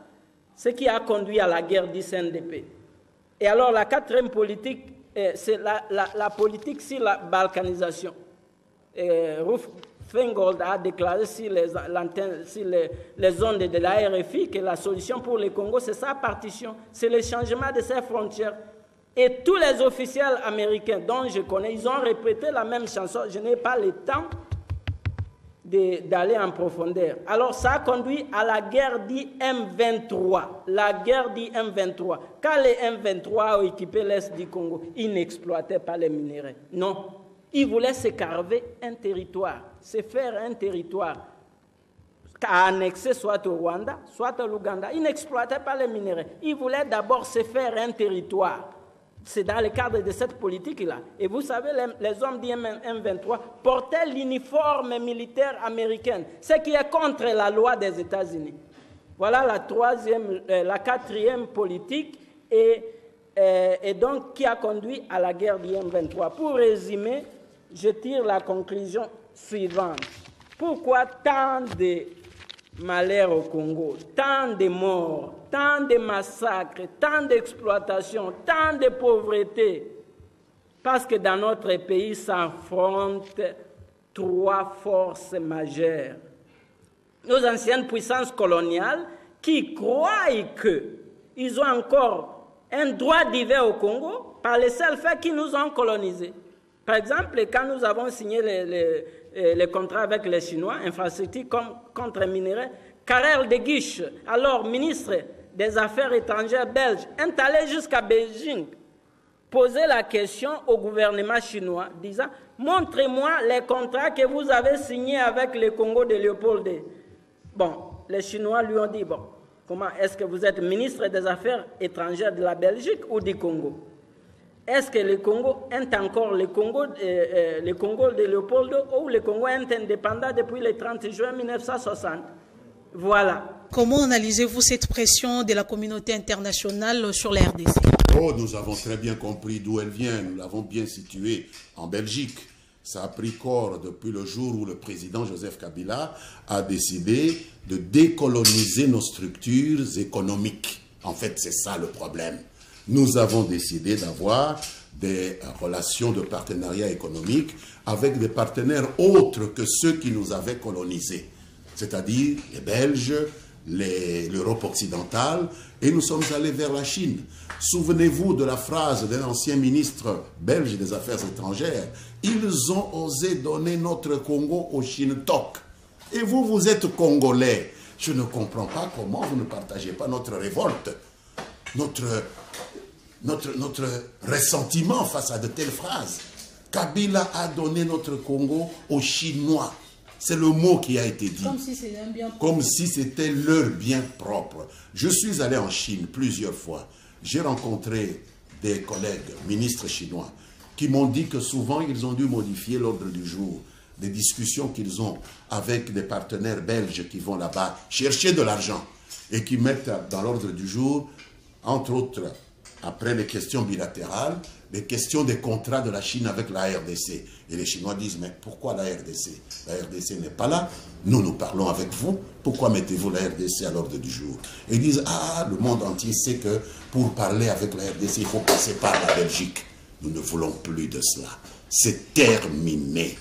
S7: Ce qui a conduit à la guerre du CNDP. Et alors la quatrième politique, c'est la politique sur la balkanisation. Ruth Feingold a déclaré sur les ondes de la RFI que la solution pour le Congo, c'est sa partition, c'est le changement de ses frontières. Et tous les officiels américains dont je connais, ils ont répété la même chanson. Je n'ai pas le temps d'aller en profondeur. Alors ça a conduit à la guerre du M23. La guerre du M23. Quand les M23 ont équipé l'Est du Congo, ils n'exploitaient pas les minéraux. Non. Ils voulaient se carver un territoire, se faire un territoire annexé soit au Rwanda, soit à l'Ouganda. Ils n'exploitaient pas les minéraux. Ils voulaient d'abord se faire un territoire. C'est dans le cadre de cette politique-là. Et vous savez, les hommes du M23 portaient l'uniforme militaire américain, ce qui est contre la loi des États-Unis. Voilà la quatrième politique et donc qui a conduit à la guerre du M23. Pour résumer, je tire la conclusion suivante. Pourquoi tant de malheurs au Congo, tant de morts, tant de massacres, tant d'exploitation, tant de pauvreté? Parce que dans notre pays s'affrontent 3 forces majeures. Nos anciennes puissances coloniales qui croient qu'ils ont encore un droit d'hiver au Congo par le seul fait qu'ils nous ont colonisés. Par exemple, quand nous avons signé les contrats avec les Chinois, infrastructures contre minerais, Karel de Guiche, alors ministre des Affaires étrangères belge, est allé jusqu'à Beijing poser la question au gouvernement chinois, disant « Montrez-moi les contrats que vous avez signés avec le Congo de Léopold II. » Bon, les Chinois lui ont dit « Bon, comment est-ce que vous êtes ministre des Affaires étrangères de la Belgique ou du Congo? Est-ce que le Congo est encore le Congo de Léopold II ou le Congo est indépendant depuis le 30 juin 1960 ?» Voilà.
S11: Comment analysez-vous cette pression de la communauté internationale sur la RDC?
S2: Oh, nous avons très bien compris d'où elle vient. Nous l'avons bien située en Belgique. Ça a pris corps depuis le jour où le président Joseph Kabila a décidé de décoloniser nos structures économiques. En fait, c'est ça le problème. Nous avons décidé d'avoir des relations de partenariat économique avec des partenaires autres que ceux qui nous avaient colonisés, c'est-à-dire les Belges, l'Europe occidentale, et nous sommes allés vers la Chine. Souvenez-vous de la phrase d'un ancien ministre belge des Affaires étrangères. Ils ont osé donner notre Congo aux Chinotok. Et vous, vous êtes Congolais. Je ne comprends pas comment vous ne partagez pas notre révolte, notre ressentiment face à de telles phrases. Kabila a donné notre Congo aux Chinois. C'est le mot qui a été dit.
S11: Comme si c'était un bien propre.
S2: Comme si c'était leur bien propre. Je suis allé en Chine plusieurs fois. J'ai rencontré des collègues ministres chinois qui m'ont dit que souvent ils ont dû modifier l'ordre du jour des discussions qu'ils ont avec des partenaires belges qui vont là-bas chercher de l'argent et qui mettent dans l'ordre du jour, entre autres, après les questions bilatérales, les questions des contrats de la Chine avec la RDC. Et les Chinois disent, mais pourquoi la RDC? La RDC n'est pas là, nous parlons avec vous, pourquoi mettez-vous la RDC à l'ordre du jour? Et ils disent, ah, le monde entier sait que pour parler avec la RDC, il faut passer par la Belgique. Nous ne voulons plus de cela. C'est terminé.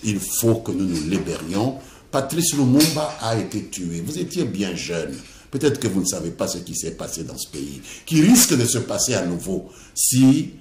S2: Il faut que nous nous libérions. Patrice Lumumba a été tué. Vous étiez bien jeune. Peut-être que vous ne savez pas ce qui s'est passé dans ce pays, qui risque de se passer à nouveau si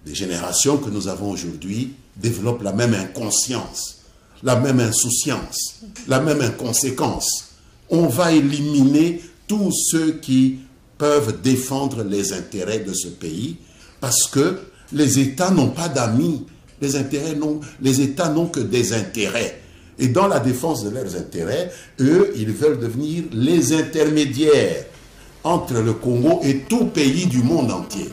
S2: les générations que nous avons aujourd'hui développent la même inconscience, la même insouciance, la même inconséquence. On va éliminer tous ceux qui peuvent défendre les intérêts de ce pays parce que les États n'ont pas d'amis. Les États n'ont que des intérêts. Et dans la défense de leurs intérêts, eux, ils veulent devenir les intermédiaires entre le Congo et tout pays du monde entier.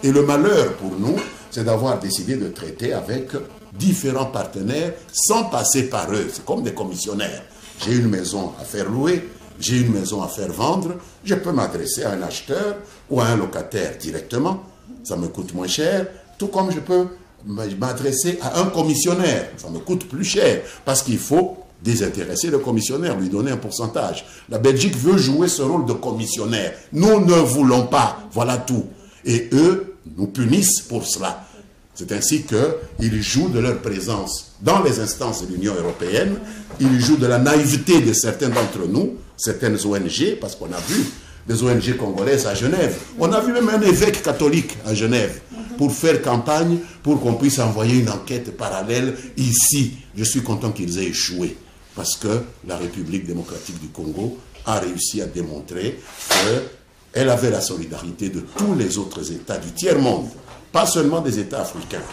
S2: Et le malheur pour nous, c'est d'avoir décidé de traiter avec différents partenaires sans passer par eux. C'est comme des commissionnaires. J'ai une maison à faire louer, j'ai une maison à faire vendre, je peux m'adresser à un acheteur ou à un locataire directement. Ça me coûte moins cher, tout comme je peux m'adresser à un commissionnaire. Ça me coûte plus cher parce qu'il faut désintéresser le commissionnaire, lui donner un pourcentage. La Belgique veut jouer ce rôle de commissionnaire. Nous ne voulons pas. Voilà tout. Et eux nous punissent pour cela. C'est ainsi qu'ils jouent de leur présence dans les instances de l'Union européenne. Ils jouent de la naïveté de certains d'entre nous, certaines ONG, parce qu'on a vu des ONG congolaises à Genève. On a vu même un évêque catholique à Genève pour faire campagne, pour qu'on puisse envoyer une enquête parallèle ici. Je suis content qu'ils aient échoué, parce que la République démocratique du Congo a réussi à démontrer qu'elle avait la solidarité de tous les autres États du tiers-monde, pas seulement des États africains,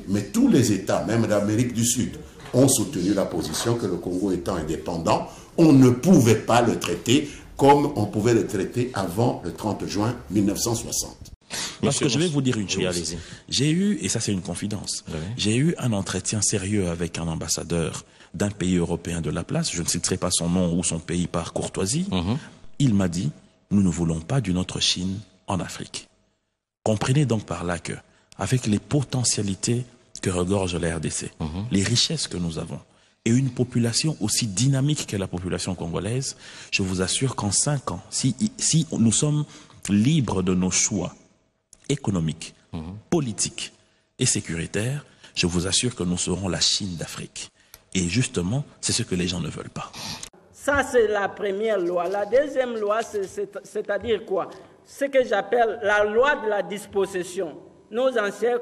S2: mais tous les États, même d'Amérique du Sud, ont soutenu la position que le Congo étant indépendant, on ne pouvait pas le traiter comme on pouvait le traiter avant le 30 juin 1960.
S12: Parce que je vais vous dire une chose. J'ai eu, et ça c'est une confidence, j'ai eu un entretien sérieux avec un ambassadeur d'un pays européen de la place, je ne citerai pas son nom ou son pays par courtoisie. Il m'a dit, nous ne voulons pas d'une autre Chine en Afrique. Comprenez donc par là que, avec les potentialités que regorge la RDC, les richesses que nous avons, et une population aussi dynamique que la population congolaise, je vous assure qu'en 5 ans, si nous sommes libres de nos choix économiques, politiques et sécuritaires, je vous assure que nous serons la Chine d'Afrique. Et justement, c'est ce que les gens ne veulent pas.
S7: Ça, c'est la première loi. La deuxième loi, c'est-à-dire quoi? Ce que j'appelle la loi de la dispossession. Nos anciennes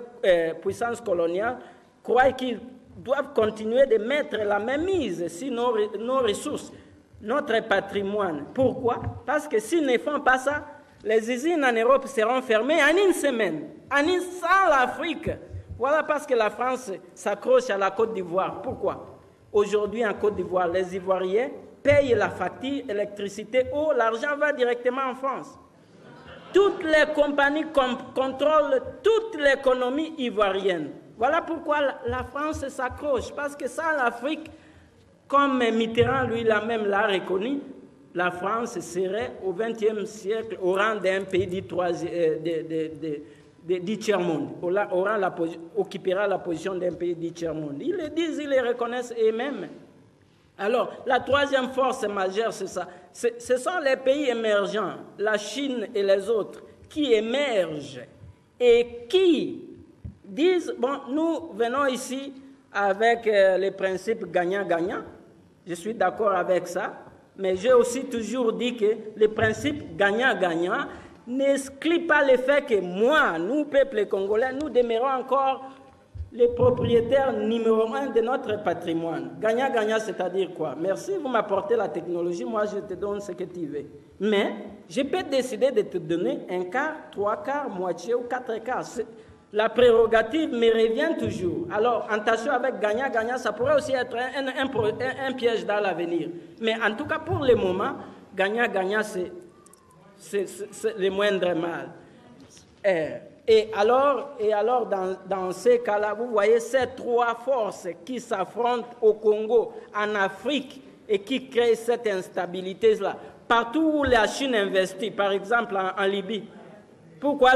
S7: puissances coloniales croient qu'ils doivent continuer de mettre la même mise sur nos ressources, notre patrimoine. Pourquoi? Parce que s'ils ne font pas ça, les usines en Europe seront fermées en une semaine, sans l'Afrique. Voilà parce que la France s'accroche à la Côte d'Ivoire. Pourquoi? Aujourd'hui, en Côte d'Ivoire, les Ivoiriens payent la facture, électricité, eau, l'argent va directement en France. Toutes les compagnies contrôlent toute l'économie ivoirienne. Voilà pourquoi la France s'accroche, parce que sans l'Afrique, comme Mitterrand lui-même l'a reconnu, la France serait au XXe siècle au rang d'un pays du tiers-monde, occupera la position d'un pays du tiers-monde. Ils le disent, ils le reconnaissent eux-mêmes. Alors, la troisième force majeure, c'est ça. Ce sont les pays émergents, la Chine et les autres, qui émergent et qui disent, bon, nous venons ici avec les principes gagnant-gagnant. Je suis d'accord avec ça, mais j'ai aussi toujours dit que les principes gagnant-gagnant n'excluent pas le fait que moi, nous, peuple congolais, nous demeurons encore les propriétaires numéro 1 de notre patrimoine. Gagnant-gagnant, c'est-à-dire quoi? Merci, vous m'apportez la technologie, moi je te donne ce que tu veux. Mais je peux décider de te donner un quart, 3 quarts, moitié ou 4 quarts. La prérogative me revient toujours. Alors, attention avec gagnant-gagnant, ça pourrait aussi être un piège dans l'avenir. Mais en tout cas, pour le moment, gagnant-gagnant, c'est le moindre mal. Et alors dans ces cas-là, vous voyez ces 3 forces qui s'affrontent au Congo, en Afrique, et qui créent cette instabilité-là. Partout où la Chine investit, par exemple en Libye, pourquoi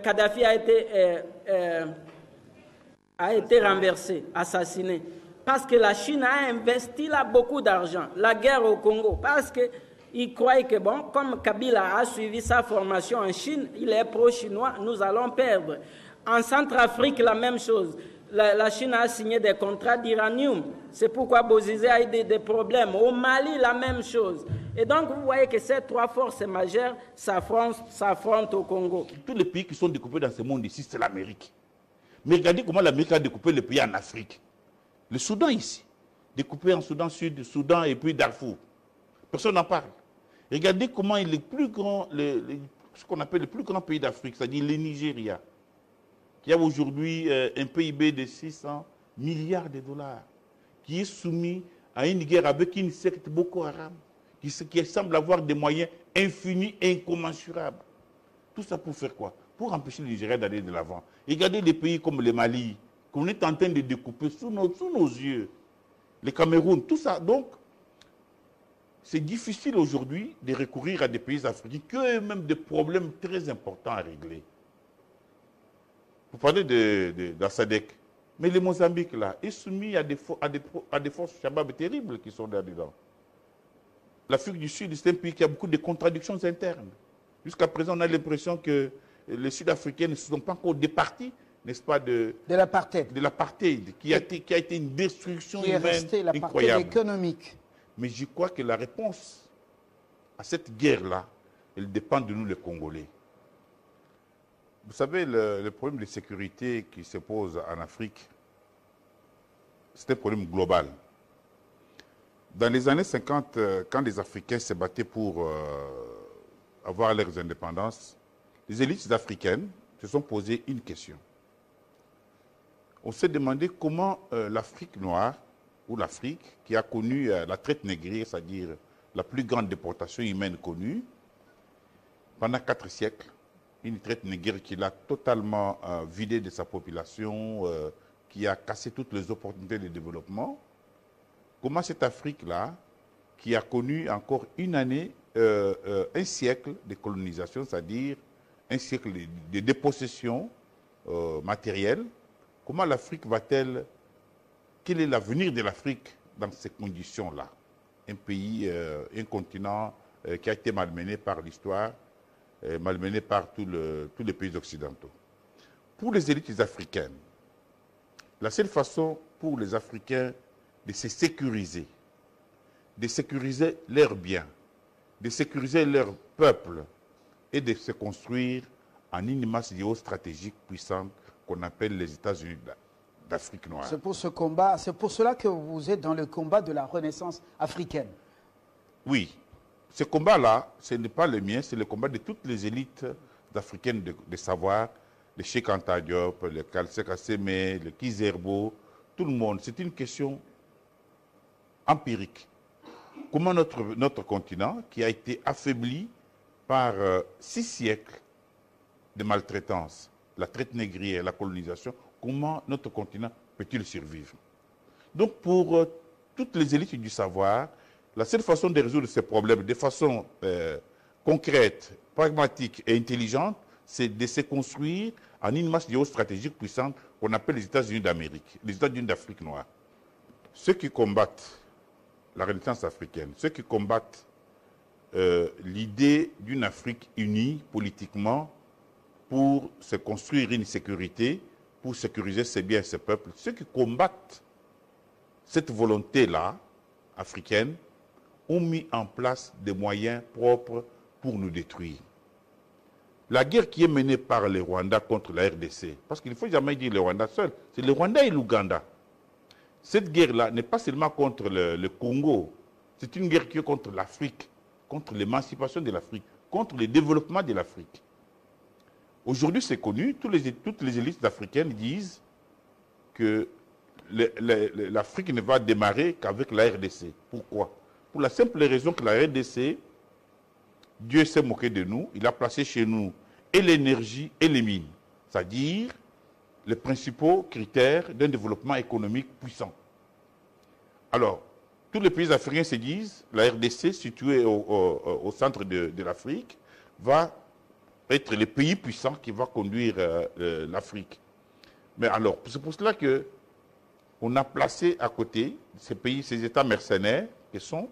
S7: Kadhafi a été renversé, assassiné? Parce que la Chine a investi là beaucoup d'argent. La guerre au Congo, parce qu'il croyait que, bon, comme Kabila a suivi sa formation en Chine, il est pro-chinois, nous allons perdre. En Centrafrique, la même chose. La Chine a signé des contrats d'uranium. C'est pourquoi Bozizé a eu des problèmes. Au Mali, la même chose. Et donc, vous voyez que ces 3 forces majeures s'affrontent au Congo.
S9: Tous les pays qui sont découpés dans ce monde ici, c'est l'Amérique. Mais regardez comment l'Amérique a découpé les pays en Afrique. Le Soudan ici, découpé en Soudan Sud, Soudan et puis Darfour. Personne n'en parle. Regardez comment il est plus grand, ce qu'on appelle le plus grand pays d'Afrique, c'est-à-dire le Nigeria, qui a aujourd'hui un PIB de 600 milliards de dollars, qui est soumis à une guerre avec une secte Boko Haram, qui semble avoir des moyens infinis et incommensurables. Tout ça pour faire quoi? Pour empêcher le Nigeria d'aller de l'avant. Regardez des pays comme le Mali, qu'on est en train de découper sous nos yeux. Le Cameroun, tout ça. Donc, c'est difficile aujourd'hui de recourir à des pays africains qui ont eux-mêmes des problèmes très importants à régler. Vous parlez de la SADC, mais le Mozambique, là, est soumis à des forces Shabab terribles qui sont là-dedans. L'Afrique du Sud, c'est un pays qui a beaucoup de contradictions internes. Jusqu'à présent, on a l'impression que les Sud-Africains ne se sont pas encore départis, n'est-ce pas, de l'apartheid, qui a été une destruction humaine incroyable.
S13: L'apartheid économique.
S9: Mais je crois que la réponse à cette guerre-là, elle dépend de nous, les Congolais. Vous savez, le problème de sécurité qui se pose en Afrique, c'est un problème global. Dans les années 50, quand les Africains se battaient pour avoir leurs indépendances, les élites africaines se sont posées une question. On s'est demandé comment l'Afrique noire, ou l'Afrique, qui a connu la traite négrière, c'est-à-dire la plus grande déportation humaine connue, pendant 4 siècles, une traite négrière qui l'a totalement vidée de sa population, qui a cassé toutes les opportunités de développement. Comment cette Afrique-là, qui a connu encore une année, un siècle de colonisation, c'est-à-dire un siècle de dépossession matérielle, Comment l'Afrique va-t-elle... Quel est l'avenir de l'Afrique dans ces conditions-là? Un pays, un continent qui a été malmené par l'histoire, malmené par tous les pays occidentaux. Pour les élites africaines, la seule façon pour les Africains de se sécuriser, de sécuriser leurs biens, de sécuriser leur peuple et de se construire en une masse géostratégique puissante qu'on appelle les États-Unis d'Afrique noire.
S13: C'est pour ce combat, c'est pour cela que vous êtes dans le combat de la renaissance africaine.
S9: Oui, ce combat-là, ce n'est pas le mien, c'est le combat de toutes les élites africaines de savoir, le Cheikh Anta Diop, le Kalseka Seme, le Kizerbo, tout le monde. C'est une question empirique. Comment notre continent, qui a été affaibli par 6 siècles de maltraitance, la traite négrière, la colonisation, comment notre continent peut-il survivre? Donc pour toutes les élites du savoir, la seule façon de résoudre ces problèmes de façon concrète, pragmatique et intelligente, c'est de se construire en une masse géostratégique puissante qu'on appelle les États-Unis d'Amérique, les États-Unis d'Afrique noire. Ceux qui combattent la Renaissance africaine, ceux qui combattent l'idée d'une Afrique unie politiquement pour se construire une sécurité, pour sécuriser ses biens et ses peuples, ceux qui combattent cette volonté-là, africaine, ont mis en place des moyens propres pour nous détruire. La guerre qui est menée par le Rwanda contre la RDC, parce qu'il ne faut jamais dire le Rwanda seul, c'est le Rwanda et l'Ouganda. Cette guerre-là n'est pas seulement contre le Congo, c'est une guerre qui est contre l'Afrique, contre l'émancipation de l'Afrique, contre le développement de l'Afrique. Aujourd'hui, c'est connu, toutes les élites africaines disent que l'Afrique ne va démarrer qu'avec la RDC. Pourquoi? Pour la simple raison que la RDC, Dieu s'est moqué de nous, il a placé chez nous et l'énergie et les mines, c'est-à-dire les principaux critères d'un développement économique puissant. Alors, tous les pays africains se disent, la RDC, située au centre de l'Afrique, va être le pays puissant qui va conduire l'Afrique. Mais alors, c'est pour cela qu'on a placé à côté ces pays, ces États mercenaires, qui sont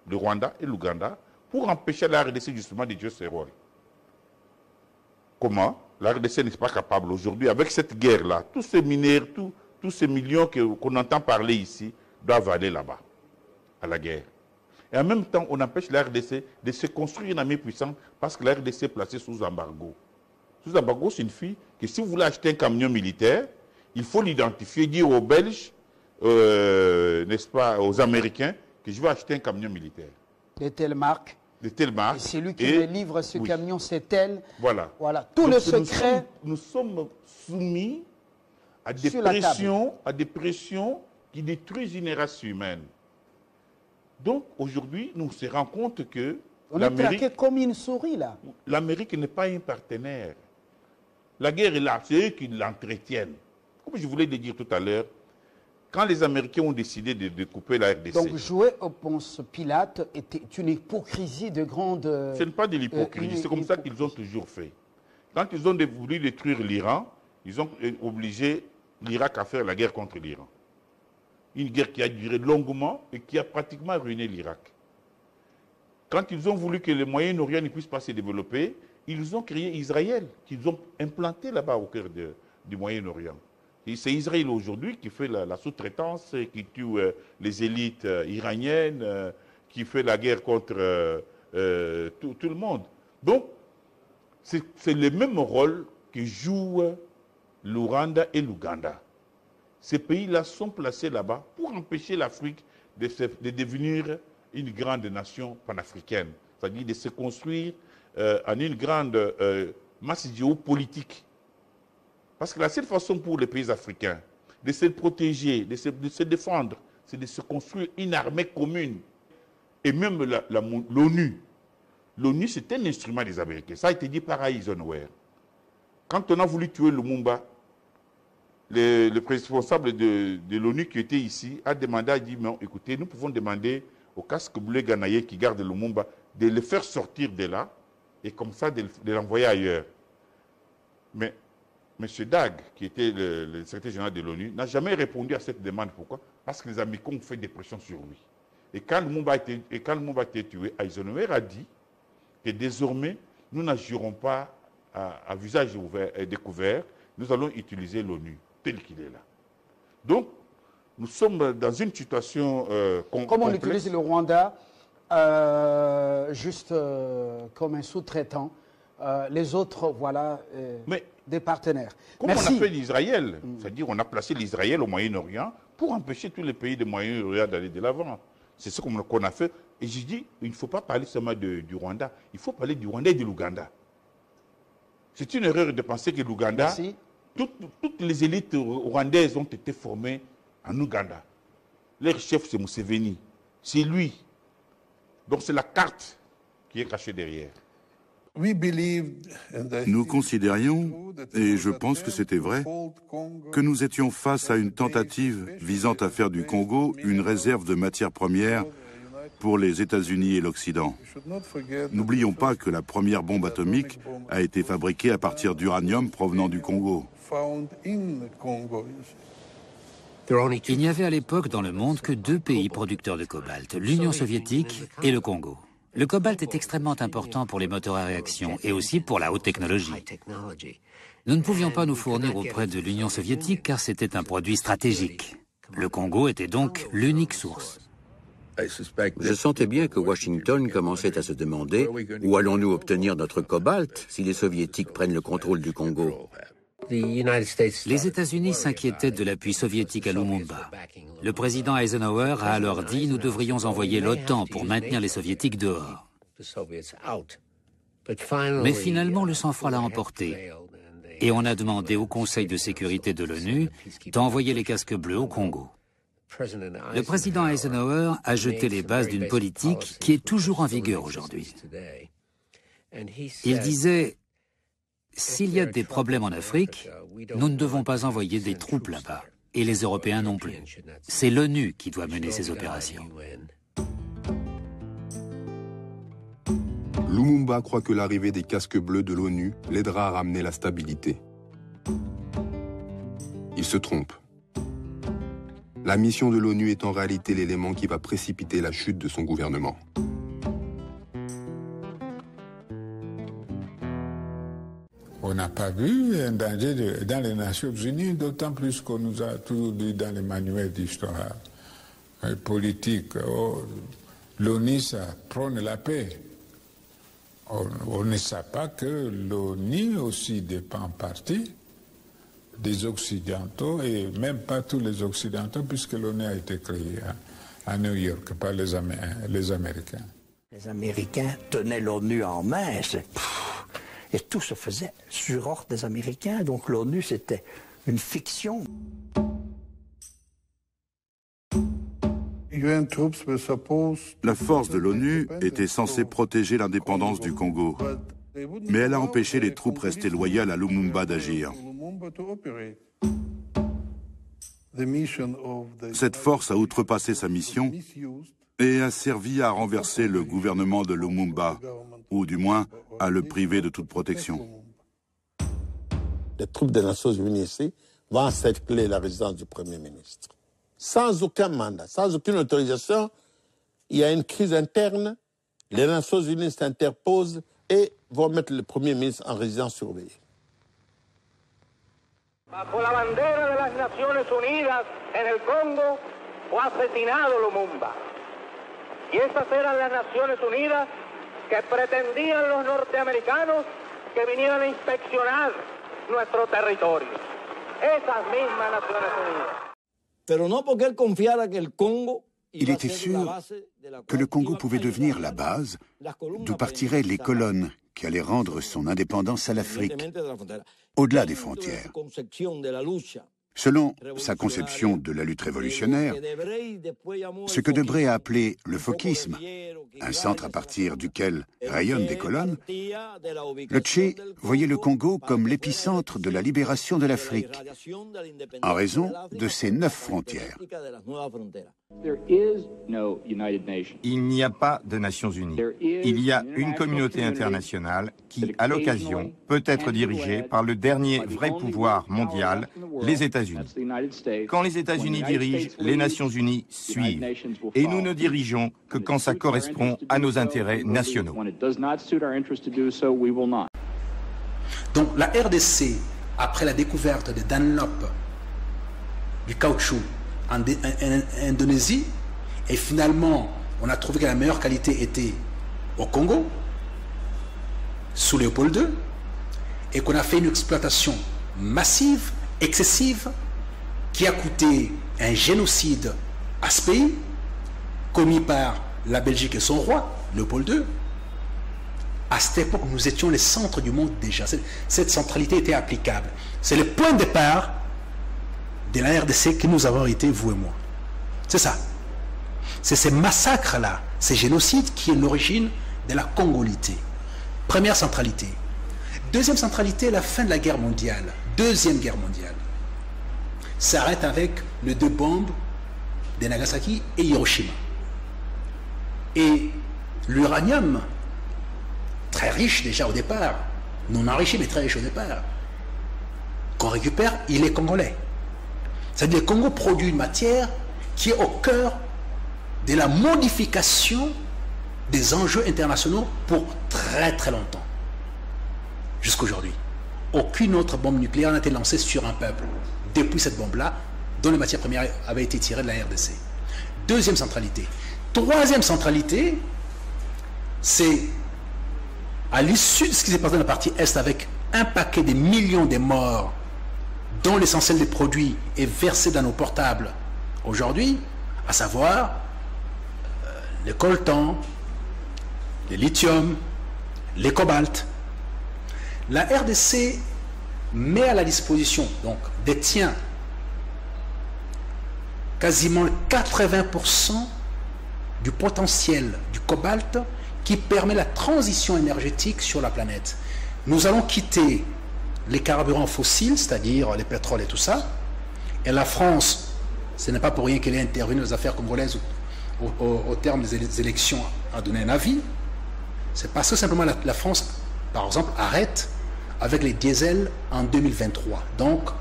S9: le Rwanda et l'Ouganda, pour empêcher la RDC justement de jouer ce rôle. Comment? La RDC n'est pas capable aujourd'hui, avec cette guerre-là, tous ces mineurs, tous ces millions qu'on entend parler ici, doivent aller là-bas, à la guerre. Et en même temps, on empêche la RDC de se construire une armée puissante parce que la RDC est placée sous embargo. Sous embargo signifie que si vous voulez acheter un camion militaire, il faut l'identifier, dire aux Belges, n'est-ce pas, aux Américains, que je vais acheter un camion militaire.
S13: De telle marque.
S9: De telle marque.
S13: Et celui qui me livre ce camion, c'est tel.
S9: Voilà.
S13: Voilà. Tout donc, le secret.
S9: Nous sommes soumis à des pressions qui détruisent une race humaine. Donc aujourd'hui, nous se rendons compte que
S13: on est traqué comme une souris là.
S9: L'Amérique n'est pas un partenaire. La guerre est là, c'est eux qui l'entretiennent. Comme je voulais le dire tout à l'heure, quand les Américains ont décidé de couper la RDC...
S13: Donc jouer au Ponce Pilate était une hypocrisie de grande...
S9: Ce n'est pas de l'hypocrisie, c'est comme ça qu'ils ont toujours fait. Quand ils ont voulu détruire l'Iran, ils ont obligé l'Irak à faire la guerre contre l'Iran. Une guerre qui a duré longuement et qui a pratiquement ruiné l'Irak. Quand ils ont voulu que le Moyen-Orient ne puisse pas se développer, ils ont créé Israël, qu'ils ont implanté là-bas au cœur du Moyen-Orient. C'est Israël aujourd'hui qui fait la sous-traitance, qui tue les élites iraniennes, qui fait la guerre contre tout le monde. Donc, c'est le même rôle que jouent le Rwanda et l'Ouganda. Ces pays-là sont placés là-bas pour empêcher l'Afrique de devenir une grande nation panafricaine, c'est-à-dire de se construire en une grande masse géopolitique. Parce que la seule façon pour les pays africains de se protéger, de se défendre, c'est de se construire une armée commune. Et même l'ONU. L'ONU, c'est un instrument des Américains. Ça a été dit par Eisenhower. Quand on a voulu tuer Lumumba, le responsable de l'ONU qui était ici a demandé, a dit, mais écoutez, nous pouvons demander au casque bleu ghanéen qui garde Lumumba de le faire sortir de là et comme ça de l'envoyer ailleurs. Mais M. Dag, qui était le secrétaire général de l'ONU, n'a jamais répondu à cette demande. Pourquoi? Parce que les Américains ont fait des pressions sur lui. Et quand Lumumba a été tué, Eisenhower a dit que désormais, nous n'agirons pas à visage découvert, nous allons utiliser l'ONU tel qu'il est là. Donc, nous sommes dans une situation
S13: Comme on utilise le Rwanda juste comme un sous-traitant, les autres, voilà, des partenaires.
S9: Comme on a fait l'Israël, c'est-à-dire on a placé l'Israël au Moyen-Orient pour empêcher tous les pays du Moyen-Orient d'aller de l'avant. C'est ce qu'on a fait. Et je dis, il ne faut pas parler seulement du Rwanda, il faut parler du Rwanda et de l'Ouganda. C'est une erreur de penser que l'Ouganda, toutes les élites rwandaises ont été formées en Ouganda. Leur chef, c'est Museveni. C'est lui. Donc c'est la carte qui est cachée derrière.
S14: Nous considérions, et je pense que c'était vrai, que nous étions face à une tentative visant à faire du Congo une réserve de matières premières pour les États-Unis et l'Occident. N'oublions pas que la première bombe atomique a été fabriquée à partir d'uranium provenant du Congo.
S15: Il n'y avait à l'époque dans le monde que 2 pays producteurs de cobalt, l'Union soviétique et le Congo. Le cobalt est extrêmement important pour les moteurs à réaction et aussi pour la haute technologie. Nous ne pouvions pas nous fournir auprès de l'Union soviétique car c'était un produit stratégique. Le Congo était donc l'unique source.
S16: Je sentais bien que Washington commençait à se demander où allons-nous obtenir notre cobalt si les soviétiques prennent le contrôle du Congo.
S15: Les États-Unis s'inquiétaient de l'appui soviétique à Lumumba. Le président Eisenhower a alors dit « Nous devrions envoyer l'OTAN pour maintenir les soviétiques dehors ». Mais finalement, le sang-froid l'a emporté. Et on a demandé au Conseil de sécurité de l'ONU d'envoyer les casques bleus au Congo. Le président Eisenhower a jeté les bases d'une politique qui est toujours en vigueur aujourd'hui. Il disait « S'il y a des problèmes en Afrique, nous ne devons pas envoyer des troupes là-bas, et les Européens non plus. C'est l'ONU qui doit mener ces opérations. »
S17: Lumumba croit que l'arrivée des casques bleus de l'ONU l'aidera à ramener la stabilité. Il se trompe. La mission de l'ONU est en réalité l'élément qui va précipiter la chute de son gouvernement.
S18: On n'a pas vu un danger dans les Nations Unies, d'autant plus qu'on nous a toujours dit dans les manuels d'histoire politique, l'ONU, ça prône la paix. On ne sait pas que l'ONU aussi dépend en partie des Occidentaux, et même pas tous les Occidentaux, puisque l'ONU a été créée à New York par les Américains.
S19: Les Américains tenaient l'ONU en main, et tout se faisait sur ordre des Américains, donc l'ONU c'était une fiction.
S14: La force de l'ONU était censée protéger l'indépendance du Congo, mais elle a empêché les troupes restées loyales à Lumumba d'agir. Cette force a outrepassé sa mission et a servi à renverser le gouvernement de Lumumba, ou du moins à le priver de toute protection.
S20: Les troupes des Nations Unies ici vont encercler la résidence du Premier ministre. Sans aucun mandat, sans aucune autorisation, il y a une crise interne, les Nations Unies s'interposent et vont mettre le Premier ministre en résidence surveillée.
S21: Bajo la bandera de las Naciones Unidas en el Congo fue asesinado Lumumba. Y esas eran las Naciones Unidas que pretendían los norteamericanos que vinieran a inspeccionar nuestro territorio. Esas mismas Naciones Unidas.
S22: Pero no porque él confiara que el Congo
S23: Il était sûr que le Congo pouvait devenir la base d'où partiraient les colonnes qui allaient rendre son indépendance à l'Afrique, au-delà des frontières. Selon sa conception de la lutte révolutionnaire, ce que Debré a appelé le fokisme, un centre à partir duquel rayonnent des colonnes, le Tché voyait le Congo comme l'épicentre de la libération de l'Afrique, en raison de ses 9 frontières.
S1: Il n'y a pas de Nations Unies. Il y a une communauté internationale qui, à l'occasion, peut être dirigée par le dernier vrai pouvoir mondial, les États-Unis. Quand les États-Unis dirigent, les Nations Unies suivent. Et nous ne dirigeons que quand ça correspond à nos intérêts nationaux.
S3: Donc la RDC, après la découverte de Dunlop, du caoutchouc en Indonésie, et finalement on a trouvé que la meilleure qualité était au Congo, sous Léopold II, et qu'on a fait une exploitation massive, excessive, qui a coûté un génocide à ce pays, commis par la Belgique et son roi, Léopold II. À cette époque, nous étions les centres du monde déjà. Cette centralité était applicable. C'est le point de départ de la RDC que nous avons été, vous et moi. C'est ça. C'est ces massacres-là, ces génocides qui est l'origine de la congolité. Première centralité. Deuxième centralité, la fin de la guerre mondiale. Deuxième guerre mondiale. Ça arrête avec les 2 bombes de Nagasaki et Hiroshima. Et l'uranium, très riche déjà au départ, non enrichi mais très riche au départ, qu'on récupère, il est congolais. C'est-à-dire que le Congo produit une matière qui est au cœur de la modification des enjeux internationaux pour très très longtemps. Jusqu'aujourd'hui. Aucune autre bombe nucléaire n'a été lancée sur un peuple depuis cette bombe-là, dont les matières premières avaient été tirées de la RDC. Deuxième centralité. Troisième centralité, c'est à l'issue de ce qui s'est passé dans la partie Est avec un paquet de millions de morts dont l'essentiel des produits est versé dans nos portables aujourd'hui, à savoir le coltan, le lithium, les cobaltes. La RDC met à la disposition, donc détient quasiment 80% du potentiel du cobalt qui permet la transition énergétique sur la planète. Nous allons quitter les carburants fossiles, c'est-à-dire les pétroles et tout ça, et la France, ce n'est pas pour rien qu'elle est intervenue dans les affaires congolaises au terme des élections à donner un avis, c'est parce que simplement la France, par exemple, arrête avec les diesels en 2023, donc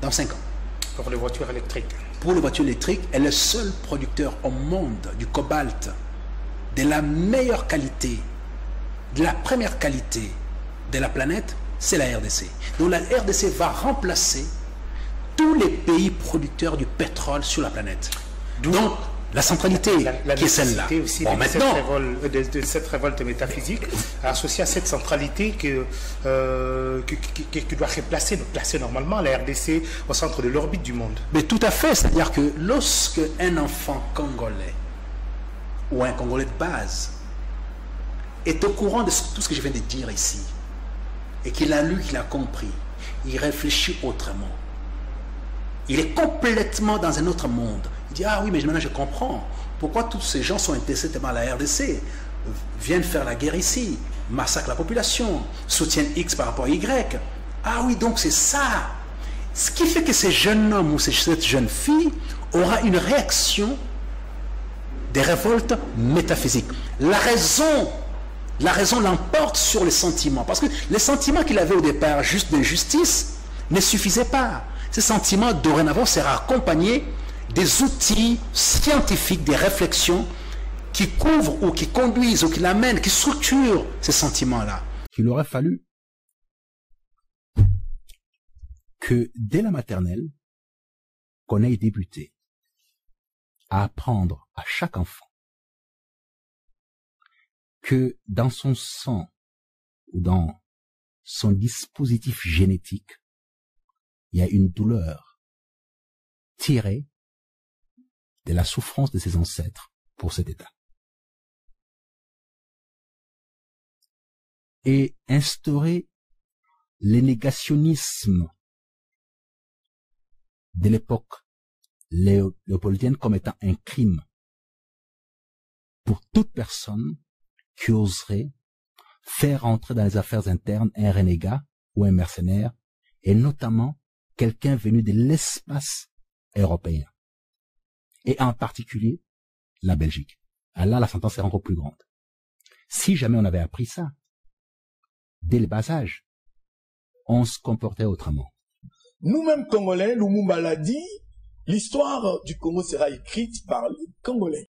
S3: dans 5 ans.
S6: Pour les voitures électriques.
S3: Pour les voitures électriques, elle est le seul producteur au monde du cobalt de la meilleure qualité, de la première qualité de la planète, c'est la RDC. Donc la RDC va remplacer tous les pays producteurs du pétrole sur la planète. Donc la centralité qui est celle-là.
S6: Aussi bon, de cette révolte métaphysique associée à cette centralité qui doit placer normalement la RDC au centre de l'orbite du monde.
S3: Mais tout à fait, c'est-à-dire que lorsque un enfant congolais ou un Congolais de base est au courant de tout ce que je viens de dire ici, et qu'il a lu, qu'il a compris, il réfléchit autrement. Il est complètement dans un autre monde. Il dit, ah oui, mais maintenant je comprends. Pourquoi tous ces gens sont intéressés tellement à la RDC, viennent faire la guerre ici, massacrent la population, soutiennent X par rapport à Y. Ah oui, donc c'est ça. Ce qui fait que ces jeunes hommes ou cette jeune fille aura une réaction des révoltes métaphysiques. La raison l'emporte sur les sentiments. Parce que les sentiments qu'il avait au départ, juste d'injustice, ne suffisaient pas. Ces sentiments, dorénavant, seront accompagnés des outils scientifiques, des réflexions qui couvrent ou qui conduisent ou qui l'amènent, qui structurent ces sentiments-là.
S24: Il aurait fallu que dès la maternelle, qu'on ait débuté à apprendre à chaque enfant que dans son sang ou dans son dispositif génétique, il y a une douleur tirée de la souffrance de ses ancêtres pour cet état. Et instaurer le négationnisme de l'époque léopoldienne comme étant un crime pour toute personne qui oserait faire entrer dans les affaires internes un renégat ou un mercenaire, et notamment quelqu'un venu de l'espace européen. et en particulier la Belgique. Là, la sentence est encore plus grande. Si jamais on avait appris ça, dès le bas âge, on se comportait autrement.
S4: Nous-mêmes Congolais, Lumumba l'a dit, l'histoire du Congo sera écrite par les Congolais.